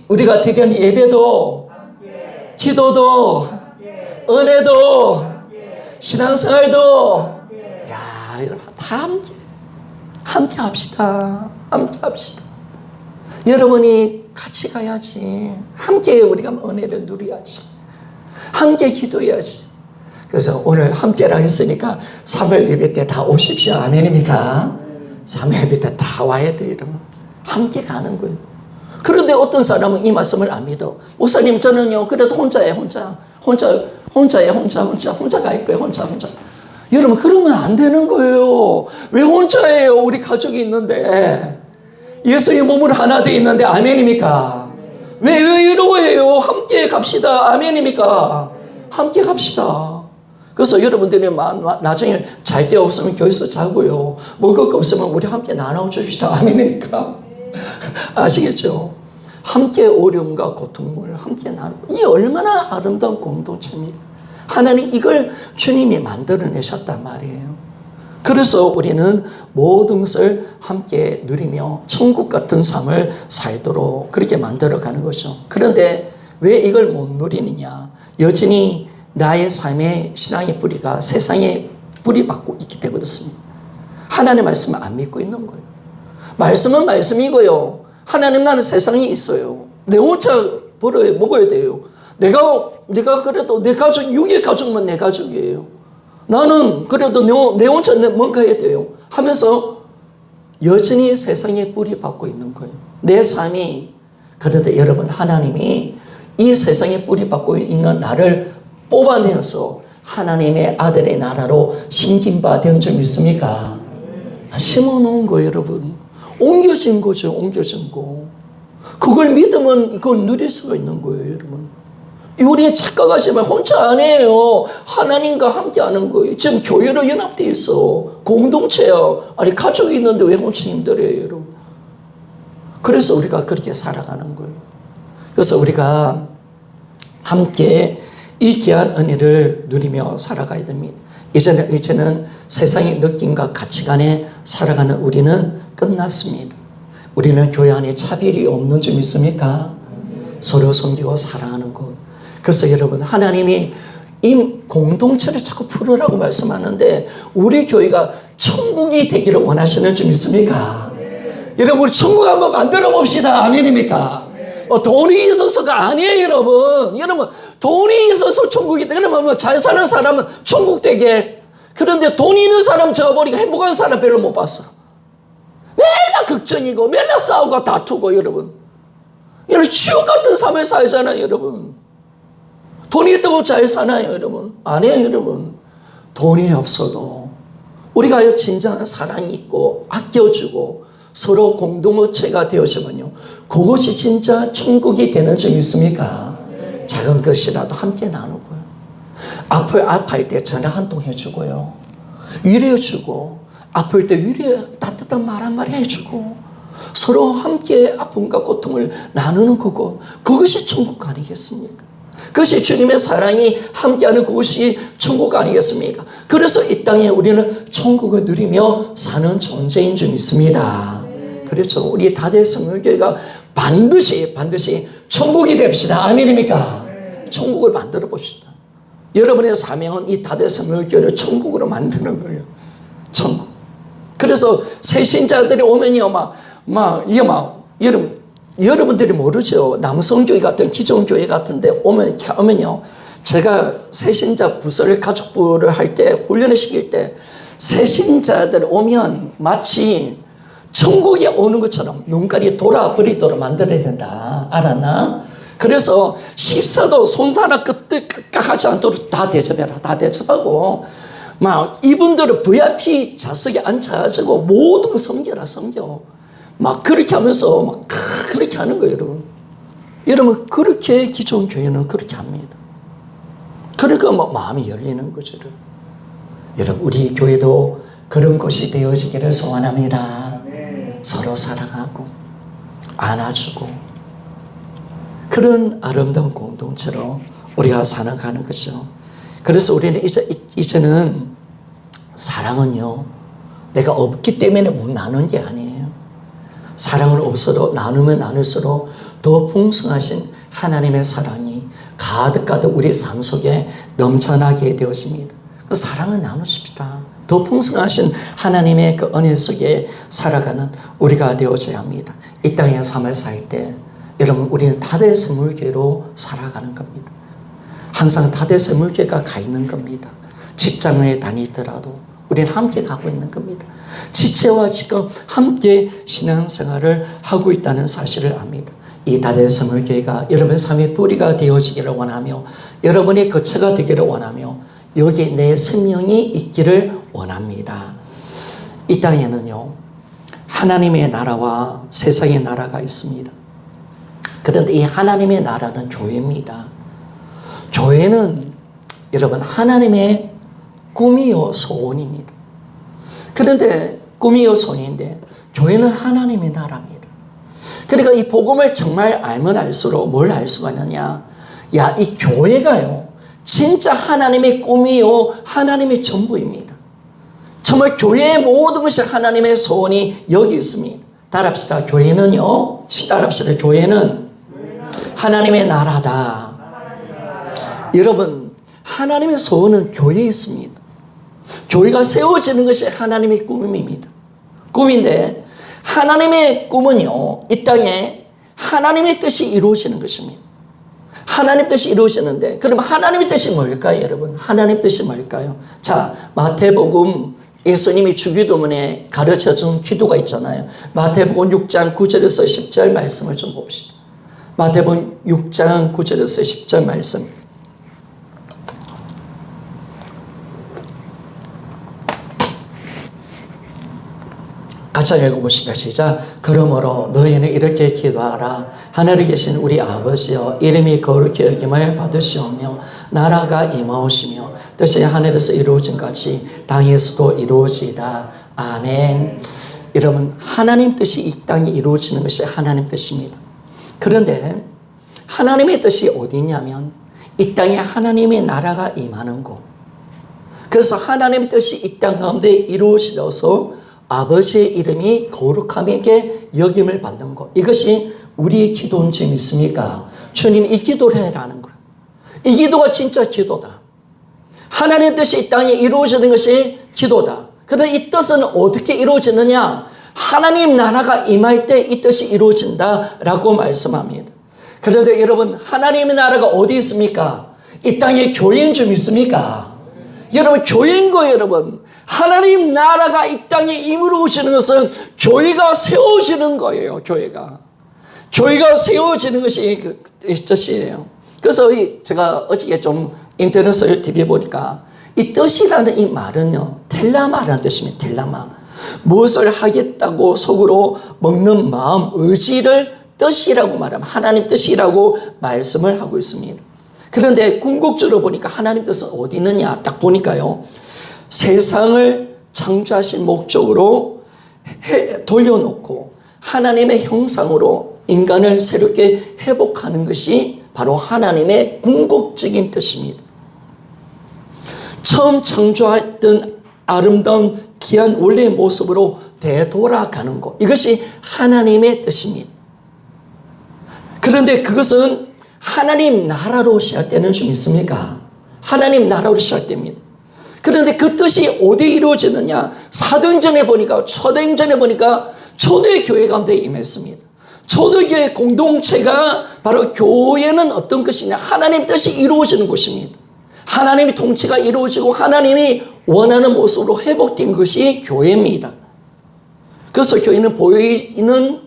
우리가 드리는 예배도 함께. 기도도 함께. 은혜도 함께. 신앙생활도 여러분 다 함께 합시다. 함께 합시다. 여러분이 같이 가야지. 함께 우리가 은혜를 누려야지. 함께 기도해야지. 그래서 오늘 함께라 했으니까 3월 예배 때 다 오십시오. 아멘입니까? 3월 예배 때 다 와야 돼요. 여러분 함께 가는 거예요. 그런데 어떤 사람은 이 말씀을 안 믿어. 목사님 저는요 그래도 혼자예요. 혼자야, 혼자 갈 거예요, 혼자. 여러분, 그러면 안 되는 거예요. 왜 혼자예요? 우리 가족이 있는데. 예수의 몸은 하나 돼 있는데, 아멘입니까? 왜 외로워해요? 함께 갑시다. 아멘입니까? 함께 갑시다. 그래서 여러분들이 나중에 잘 데 없으면 교회에서 자고요. 먹을 거 없으면 우리 함께 나눠줍시다. 아멘입니까? 아시겠죠? 함께 어려움과 고통을 함께 나누고, 이 얼마나 아름다운 공동체입니까? 하나님 이걸 주님이 만들어내셨단 말이에요. 그래서 우리는 모든 것을 함께 누리며 천국 같은 삶을 살도록 그렇게 만들어가는 거죠. 그런데 왜 이걸 못 누리느냐? 여전히 나의 삶의 신앙의 뿌리가 세상에 뿌리박고 있기 때문에 그렇습니다. 하나님의 말씀을 안 믿고 있는 거예요. 말씀은 말씀이고요. 하나님 나는 세상에 있어요. 내 혼자 벌어야 먹어야 돼요. 내가 그래도 내 가족, 육의 가족만 내 가족이에요. 나는 그래도 내 혼자 뭔가 해야 돼요. 하면서 여전히 세상에 뿌리박고 있는 거예요. 내 삶이. 그런데 여러분, 하나님이 이 세상에 뿌리박고 있는 나를 뽑아내서 하나님의 아들의 나라로 심긴 바 된 줄 믿습니까? 심어놓은 거예요, 여러분. 옮겨진 거죠, 옮겨진 거. 그걸 믿으면 이걸 누릴 수가 있는 거예요, 여러분. 우리 착각하시면 혼자 안 해요. 하나님과 함께 하는 거예요. 지금 교회로 연합되어 있어. 공동체야. 아니, 가족이 있는데 왜 혼자 힘들어요, 여러분? 그래서 우리가 그렇게 살아가는 거예요. 그래서 우리가 함께 이 귀한 은혜를 누리며 살아가야 됩니다. 이제는 세상의 느낌과 가치관에 살아가는 우리는 끝났습니다. 우리는 교회 안에 차별이 없는 줄 믿습니까? 서로 섬기고 사랑하는 것. 그래서 여러분, 하나님이 이 공동체를 자꾸 풀으라고 말씀하는데 우리 교회가 천국이 되기를 원하시는 줄 믿습니까? 여러분, 우리 천국 한번 만들어 봅시다. 아멘입니까? 돈이 있어서가 아니에요, 여러분. 여러분, 돈이 있어서 천국이 되면 뭐 잘 사는 사람은 천국 되게. 그런데 돈 있는 사람 저버리고 행복한 사람 별로 못 봤어. 맨날 걱정이고 맨날 싸우고 다투고 여러분. 여러분, 지옥 같은 삶을 살잖아요, 여러분. 돈이 있다고 잘 사나요, 여러분? 아니에요, 여러분. 돈이 없어도 우리가 진정한 사랑이 있고 아껴주고 서로 공동체가 되어지면요, 그것이 진짜 천국이 되는 줄 믿습니까? 작은 것이라도 함께 나누고요. 아플 때 전화 한 통 해주고요. 위로해주고, 아플 때 따뜻한 말 한마디 해주고, 서로 함께 아픔과 고통을 나누는 그것이 천국 아니겠습니까? 그것이 주님의 사랑이 함께하는 그것이 천국 아니겠습니까? 그래서 이 땅에 우리는 천국을 누리며 사는 존재인 줄 믿습니다. 그렇죠. 우리 다대성교회가 반드시 천국이 됩시다. 아멘입니까? 천국을 만들어 봅시다. 여러분의 사명은 이 다대성교회를 천국으로 만드는 거예요. 천국. 그래서 새신자들이 오면요, 여러분들이 모르죠. 남성교회 같은 기존 교회 같은데 오면요, 제가 새신자 부서를 가족부를 할 때 훈련을 시킬 때 새신자들 오면 마치 천국에 오는 것처럼 눈깔이 돌아버리도록 만들어야 된다. 알았나? 그래서 식사도 손 하나 끄떡하지 않도록 다 대접해라. 다 대접하고 이분들은 VIP 좌석에 앉아가지고 모든 거 섬겨. 그렇게 하면서 그렇게 하는 거예요, 여러분. 여러분, 그렇게 기존 교회는 그렇게 합니다. 그러니까 마음이 열리는 거죠. 여러분, 우리 교회도 그런 곳이 되어지기를 소원합니다. 서로 사랑하고 안아주고 그런 아름다운 공동체로 우리가 살아가는 거죠. 그래서 우리는 이제는 사랑은요, 내가 없기 때문에 못 나누는 게 아니에요. 사랑을 없어도 나누면 나눌수록 더 풍성하신 하나님의 사랑이 가득 우리 삶 속에 넘쳐나게 되었습니다. 그 사랑을 나누십시다. 더 풍성하신 하나님의 그 은혜 속에 살아가는 우리가 되어져야 합니다. 이 땅의 삶을 살 때 여러분, 우리는 다대성물교회로 살아가는 겁니다. 항상 다대성물교회가 가 있는 겁니다. 직장에 다니더라도 우리는 함께 가고 있는 겁니다. 지체와 지금 함께 신앙생활을 하고 있다는 사실을 압니다. 이 다대성물교회가 여러분의 삶의 뿌리가 되어지기를 원하며 여러분의 거처가 되기를 원하며 여기에 내 생명이 있기를 원합니다. 이 땅에는요, 하나님의 나라와 세상의 나라가 있습니다. 그런데 이 하나님의 나라는 교회입니다. 교회는 여러분 하나님의 꿈이요 소원입니다. 그런데 꿈이요 소원인데 교회는 하나님의 나라입니다. 그러니까 이 복음을 정말 알면 알수록 뭘 알 수가 있느냐? 야, 이 교회가요 진짜 하나님의 꿈이요 하나님의 전부입니다. 정말 교회의 모든 것이 하나님의 소원이 여기 있습니다. 따라합시다. 교회는요, 따라합시다. 교회는 하나님의 나라다. 여러분, 하나님의 소원은 교회에 있습니다. 교회가 세워지는 것이 하나님의 꿈입니다. 꿈인데 하나님의 꿈은요, 이 땅에 하나님의 뜻이 이루어지는 것입니다. 하나님 뜻이 이루어지는데, 그럼 하나님의 뜻이 뭘까요, 여러분? 하나님 뜻이 뭘까요? 자, 마태복음 예수님이 주기도문에 가르쳐준 기도가 있잖아요. 마태복음 6장 9절에서 10절 말씀을 좀 봅시다. 마태복음 6장 9절에서 10절 말씀. 같이 읽어봅시다. 시작. 그러므로 너희는 이렇게 기도하라. 하늘에 계신 우리 아버지여, 이름이 거룩히 여김을 받으시오며 나라가 임하오시며 뜻이 하늘에서 이루어진 같이 땅에서도 이루어지이다. 아멘. 여러분, 하나님 뜻이 이 땅에 이루어지는 것이 하나님 뜻입니다. 그런데 하나님의 뜻이 어디 있냐면 이 땅에 하나님의 나라가 임하는 곳. 그래서 하나님의 뜻이 이 땅 가운데 이루어져서 아버지의 이름이 거룩함에게 여김을 받는 것. 이것이 우리의 기도인 줄 믿습니까? 주님, 이 기도를 해라는 거예요. 이 기도가 진짜 기도다. 하나님의 뜻이 이 땅에 이루어지는 것이 기도다. 그런데 이 뜻은 어떻게 이루어지느냐? 하나님 나라가 임할 때 이 뜻이 이루어진다라고 말씀합니다. 그런데 여러분, 하나님의 나라가 어디 있습니까? 이 땅에 교회인 줄 믿습니까? 여러분, 교회인 거예요, 여러분. 하나님 나라가 이 땅에 이루어지는 것은 교회가 세워지는 거예요, 교회가. 교회가 세워지는 것이 그 뜻이에요. 그래서 제가 어저께 좀 인터넷을 TV에 보니까 이 뜻이라는 이 말은요, 텔라마라는 뜻입니다. 텔라마. 무엇을 하겠다고 속으로 먹는 마음, 의지를 뜻이라고 말하면 하나님 뜻이라고 말씀을 하고 있습니다. 그런데 궁극적으로 보니까 하나님 뜻은 어디 있느냐 딱 보니까요, 세상을 창조하신 목적으로 돌려놓고 하나님의 형상으로 인간을 새롭게 회복하는 것이 바로 하나님의 궁극적인 뜻입니다. 처음 창조했던 아름다운 귀한 원래의 모습으로 되돌아가는 것, 이것이 하나님의 뜻입니다. 그런데 그것은 하나님 나라로 시작되는 줄 믿습니까? 하나님 나라로 시작됩니다. 그런데 그 뜻이 어디 이루어지느냐? 사도행전에 보니까, 초대행전에 보니까 초대교회 가운데 임했습니다. 초대교회 공동체가 바로, 교회는 어떤 것이냐? 하나님 뜻이 이루어지는 곳입니다. 하나님의 통치가 이루어지고 하나님이 원하는 모습으로 회복된 것이 교회입니다. 그래서 교회는 보이는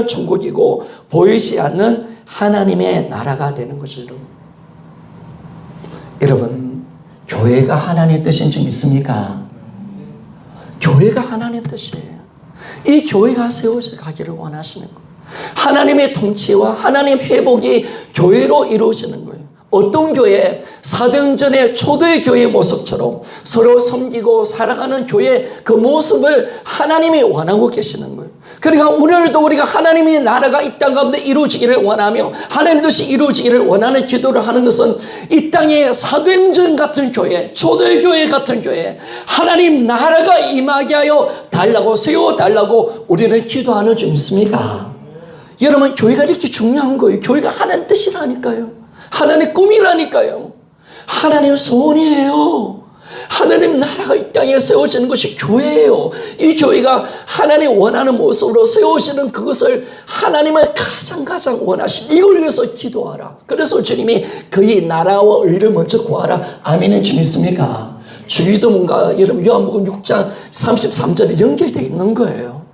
천국이고 보이지 않는 하나님의 나라가 되는 거죠, 여러분. 여러분, 교회가 하나님 뜻인 줄 믿습니까? 교회가 하나님 뜻이에요. 이 교회가 세워져 가기를 원하시는 거예요. 하나님의 통치와 하나님 회복이 교회로 이루어지는 거예요. 어떤 교회? 사도행전의 초대 교회의 모습처럼 서로 섬기고 사랑하는 교회, 그 모습을 하나님이 원하고 계시는 거예요. 그러니까 오늘도 우리가 하나님의 나라가 이 땅 가운데 이루어지기를 원하며 하나님 뜻이 이루어지기를 원하는 기도를 하는 것은 이 땅에 사도행전 같은 교회, 초대교회 같은 교회, 하나님 나라가 임하게 하여 달라고, 세워달라고 우리는 기도하는 줄 믿습니까? 여러분, 교회가 이렇게 중요한 거예요. 교회가 하나님 뜻이라니까요. 하나님의 꿈이라니까요. 하나님의 소원이에요. 하나님 나라가 이 땅에 세워지는 것이 교회예요. 이 교회가 하나님 원하는 모습으로 세워지는 그것을 하나님을 가장 원하시, 이걸 위해서 기도하라. 그래서 주님이 그의 나라와 의를 먼저 구하라. 아멘은 주 믿습니까? 주기도문과 여러분 요한복음 6장 33절에 연결되어 있는 거예요.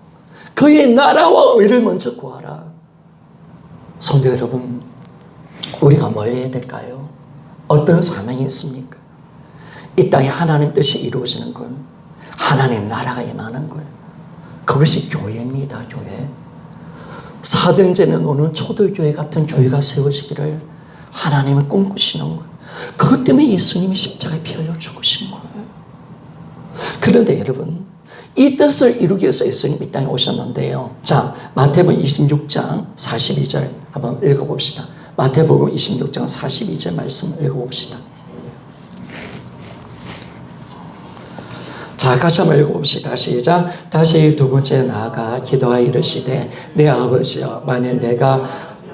그의 나라와 의를 먼저 구하라. 성도 여러분, 우리가 뭘 해야 될까요? 어떤 사명이 있습니까? 이 땅에 하나님 뜻이 이루어지는 걸, 하나님 나라가 임하는 걸, 그것이 교회입니다. 교회. 사도행전에 오는 초대교회 같은 교회가 세워지기를 하나님은 꿈꾸시는 거예요. 그것 때문에 예수님이 십자가에 피 흘려 죽으신 거예요. 그런데 여러분, 이 뜻을 이루기 위해서 예수님이 이 땅에 오셨는데요. 자, 마태복음 26장 42절 한번 읽어봅시다. 마태복음 26장 42절 말씀을 읽어봅시다. 자, 같이 한번 읽어봅시다. 시작. 다시 두 번째 나아가 기도하여 이르시되 내 아버지여, 만일 내가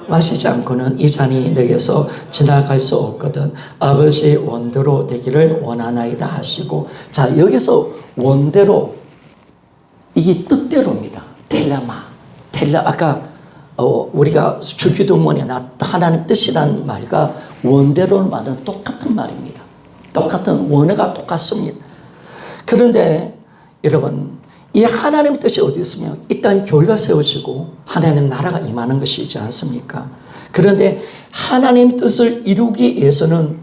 마시지 않고는 이 잔이 내게서 지나갈 수 없거든 아버지의 원대로 되기를 원하나이다 하시고, 자, 여기서 원대로, 이게 뜻대로입니다. 아까 우리가 주기도문에 하나님 뜻이라는 말과 원대로는 말은 똑같은 말입니다. 똑같은 원어가 똑같습니다. 그런데 여러분, 이 하나님의 뜻이 어디 있으면 이 땅 교회가 세워지고 하나님 나라가 임하는 것이지 않습니까? 그런데 하나님 뜻을 이루기 위해서는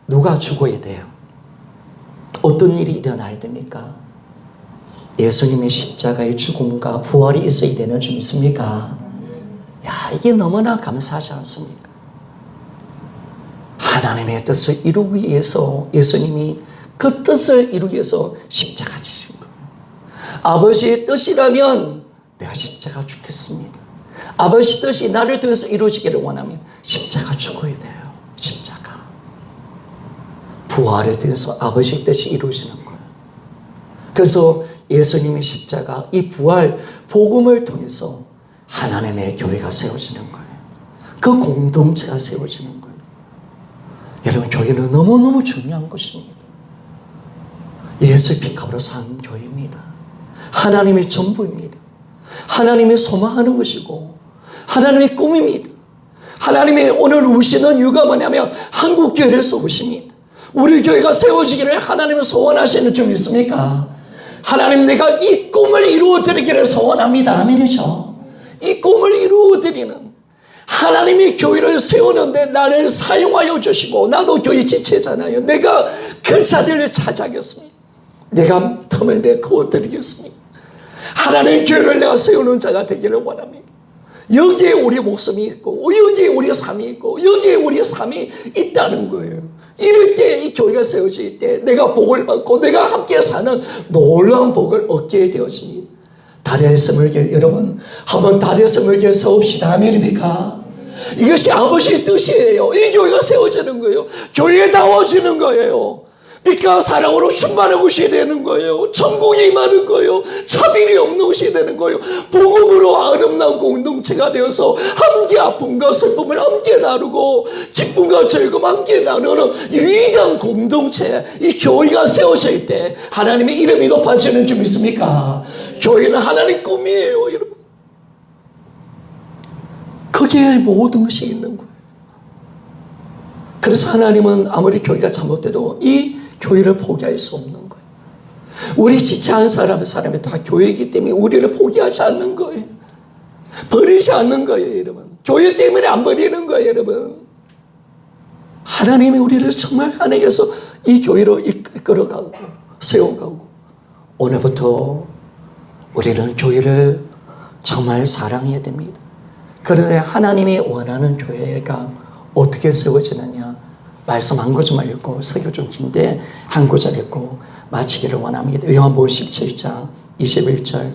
누가 죽어야 돼요? 어떤 일이 일어나야 됩니까? 예수님의 십자가의 죽음과 부활이 있어야 되는 줄 믿습니까? 야, 이게 너무나 감사하지 않습니까? 하나님의 뜻을 이루기 위해서 예수님이 그 뜻을 이루기 위해서 십자가 지신 거예요. 아버지의 뜻이라면 내가 십자가 죽겠습니다. 아버지 뜻이 나를 통해서 이루어지기를 원하면 십자가 죽어야 돼요. 십자가. 부활에 대해서 아버지의 뜻이 이루어지는 거예요. 그래서 예수님의 십자가, 이 부활, 복음을 통해서 하나님의 교회가 세워지는 거예요. 그 공동체가 세워지는 거예요. 여러분, 교회는 너무너무 중요한 것입니다. 예수의 피값으로 산 교회입니다. 하나님의 전부입니다. 하나님의 소망하는 것이고 하나님의 꿈입니다. 하나님의 오늘 우시는 이유가 뭐냐면 한국교회를 세우십니다. 우리 교회가 세워지기를 하나님은 소원하시는 줄 믿습니까? 하나님, 내가 이 꿈을 이루어드리기를 소원합니다. 아멘이죠. 이 꿈을 이루어드리는 하나님이 교회를 세우는데 나를 사용하여 주시고, 나도 교회 지체잖아요. 내가 그 자리를 차지하겠습니다. 내가 틈을 메꿔드리겠습니다. 하나님의 교회를 내가 세우는 자가 되기를 원합니다. 여기에 우리 목숨이 있고, 여기에 우리의 삶이 있고, 여기에 우리의 삶이 있다는 거예요. 이럴 때 이 교회가 세워질 때 내가 복을 받고 내가 함께 사는 놀라운 복을 얻게 되었습니다. 다리에서 물게, 여러분 한번 다리에서 물게 세웁시다. 아멘입니까? 이것이 아버지의 뜻이에요. 이 교회가 세워지는 거예요. 교회에 나와지는 거예요. 빛과 사랑으로 충만한 것이 되는 거예요. 천국이 임하는 거예요. 차별이 없는 것이 되는 거예요. 복음으로 아름다운 공동체가 되어서 함께 아픔과 슬픔을 함께 나누고 기쁨과 즐거움 함께 나누는 위대한 공동체, 이 교회가 세워질 때 하나님의 이름이 높아지는 줄 믿습니까? 교회는 하나님의 꿈이에요, 여러분. 거기에 모든 것이 있는 거예요. 그래서 하나님은 아무리 교회가 잘못돼도 이 교회를 포기할 수 없는 거예요. 우리 지체한 사람이 다 교회이기 때문에 우리를 포기하지 않는 거예요. 버리지 않는 거예요, 여러분. 교회 때문에 안 버리는 거예요, 여러분. 하나님이 우리를 정말 하나님께서 이 교회로 이끌어가고 세워가고, 오늘부터 우리는 교회를 정말 사랑해야 됩니다. 그런데 하나님이 원하는 교회가 어떻게 세워지느냐, 말씀 한 구절만 읽고 설교 좀 긴데 한 구절 읽고 마치기를 원합니다. 요한복음 17장 21절.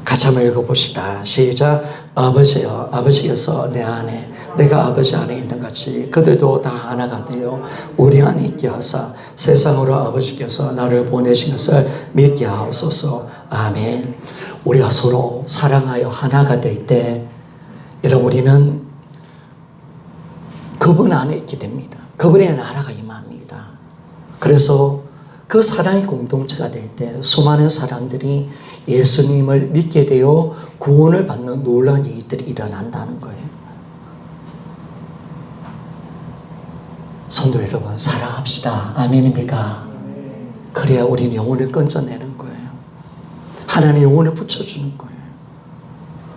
같이 한번 읽어봅시다. 시작. 아버지여, 아버지께서 내 안에, 내가 아버지 안에 있는 같이 그들도 다 하나가 되어 우리 안에 있게 하사 세상으로 아버지께서 나를 보내신 것을 믿게 하옵소서. 아멘. 우리가 서로 사랑하여 하나가 될 때, 여러분, 우리는 그분 안에 있게 됩니다. 그분의 나라가 임합니다. 그래서 그 사랑의 공동체가 될 때 수많은 사람들이 예수님을 믿게 되어 구원을 받는 놀라운 일들이 일어난다는 거예요. 성도 여러분, 사랑합시다. 아멘입니까? 그래야 우리는 영혼을 건져내는 거예요. 하나님의 영혼에 붙여주는 거예요.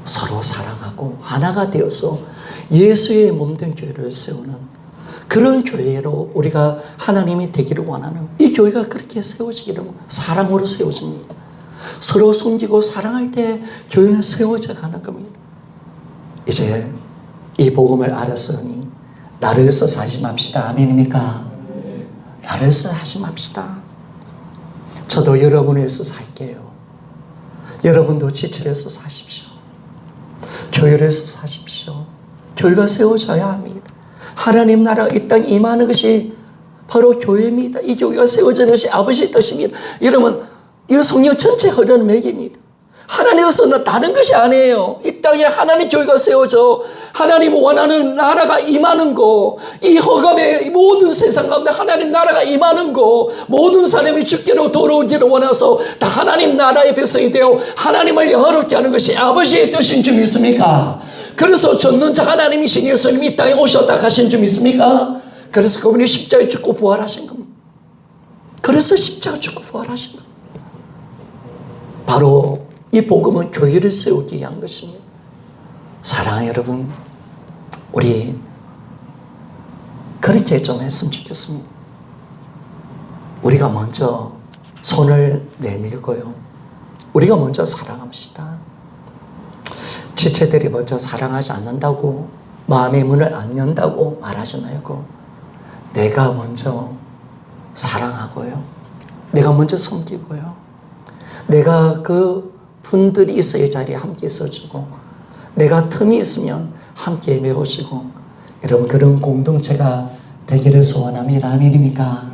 서로 사랑하고 하나가 되어서 예수의 몸된 교회를 세우는 그런 교회로 우리가 하나님이 되기를 원하는, 이 교회가 그렇게 세워지기를, 사랑으로 세워집니다. 서로 섬기고 사랑할 때 교회는 세워져 가는 겁니다. 이제 이 복음을 알았으니 나를 위해서 사지 맙시다. 아멘입니까? 나를 위해서 하지 맙시다. 저도 여러분을 위해서 살게요. 여러분도 지체해서 사십시오. 교회를 위해서 사십시오. 교회가 세워져야 합니다. 하나님 나라 이 땅에 임하는 것이 바로 교회입니다. 이 교회가 세워지는 것이 아버지의 뜻입니다. 여러분, 이 성령 전체 흐르는 맥입니다. 하나님께서는 다른 것이 아니에요. 이 땅에 하나님 교회가 세워져 하나님 원하는 나라가 임하는 거, 이 허감의 모든 세상 가운데 하나님 나라가 임하는 거, 모든 사람이 주께로 돌아오기를 원해서 다 하나님 나라의 백성이 되어 하나님을 영화롭게 하는 것이 아버지의 뜻인 줄 믿습니까? 그래서 전능자 하나님이신 예수님이 이 땅에 오셨다 가신 줄 믿습니까? 그래서 그분이 십자가에 죽고 부활하신 겁니다. 그래서 십자가 죽고 부활하신 겁니다. 바로 이 복음은 교회를 세우기 위한 것입니다. 사랑하는 여러분, 우리 그렇게 좀 했으면 좋겠습니다. 우리가 먼저 손을 내밀고요, 우리가 먼저 사랑합시다. 지체들이 먼저 사랑하지 않는다고, 마음의 문을 안 연다고 말하지 말고 내가 먼저 사랑하고요, 내가 먼저 섬기고요, 내가 그 분들이 있어야 자리에 함께 있어주고, 내가 틈이 있으면 함께 메워주고, 여러분 그런 공동체가 되기를 소원합니다. 아멘입니까?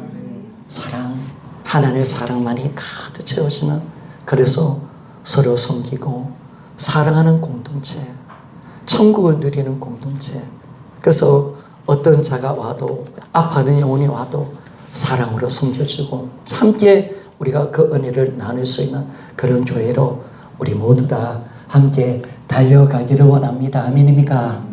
사랑, 하나님의 사랑만이 가득 채워지는, 그래서 서로 섬기고 사랑하는 공동체, 천국을 누리는 공동체. 그래서 어떤 자가 와도, 아파하는 영혼이 와도 사랑으로 섬겨주고 함께 우리가 그 은혜를 나눌 수 있는 그런 교회로 우리 모두 다 함께 달려가기를 원합니다. 아멘입니까?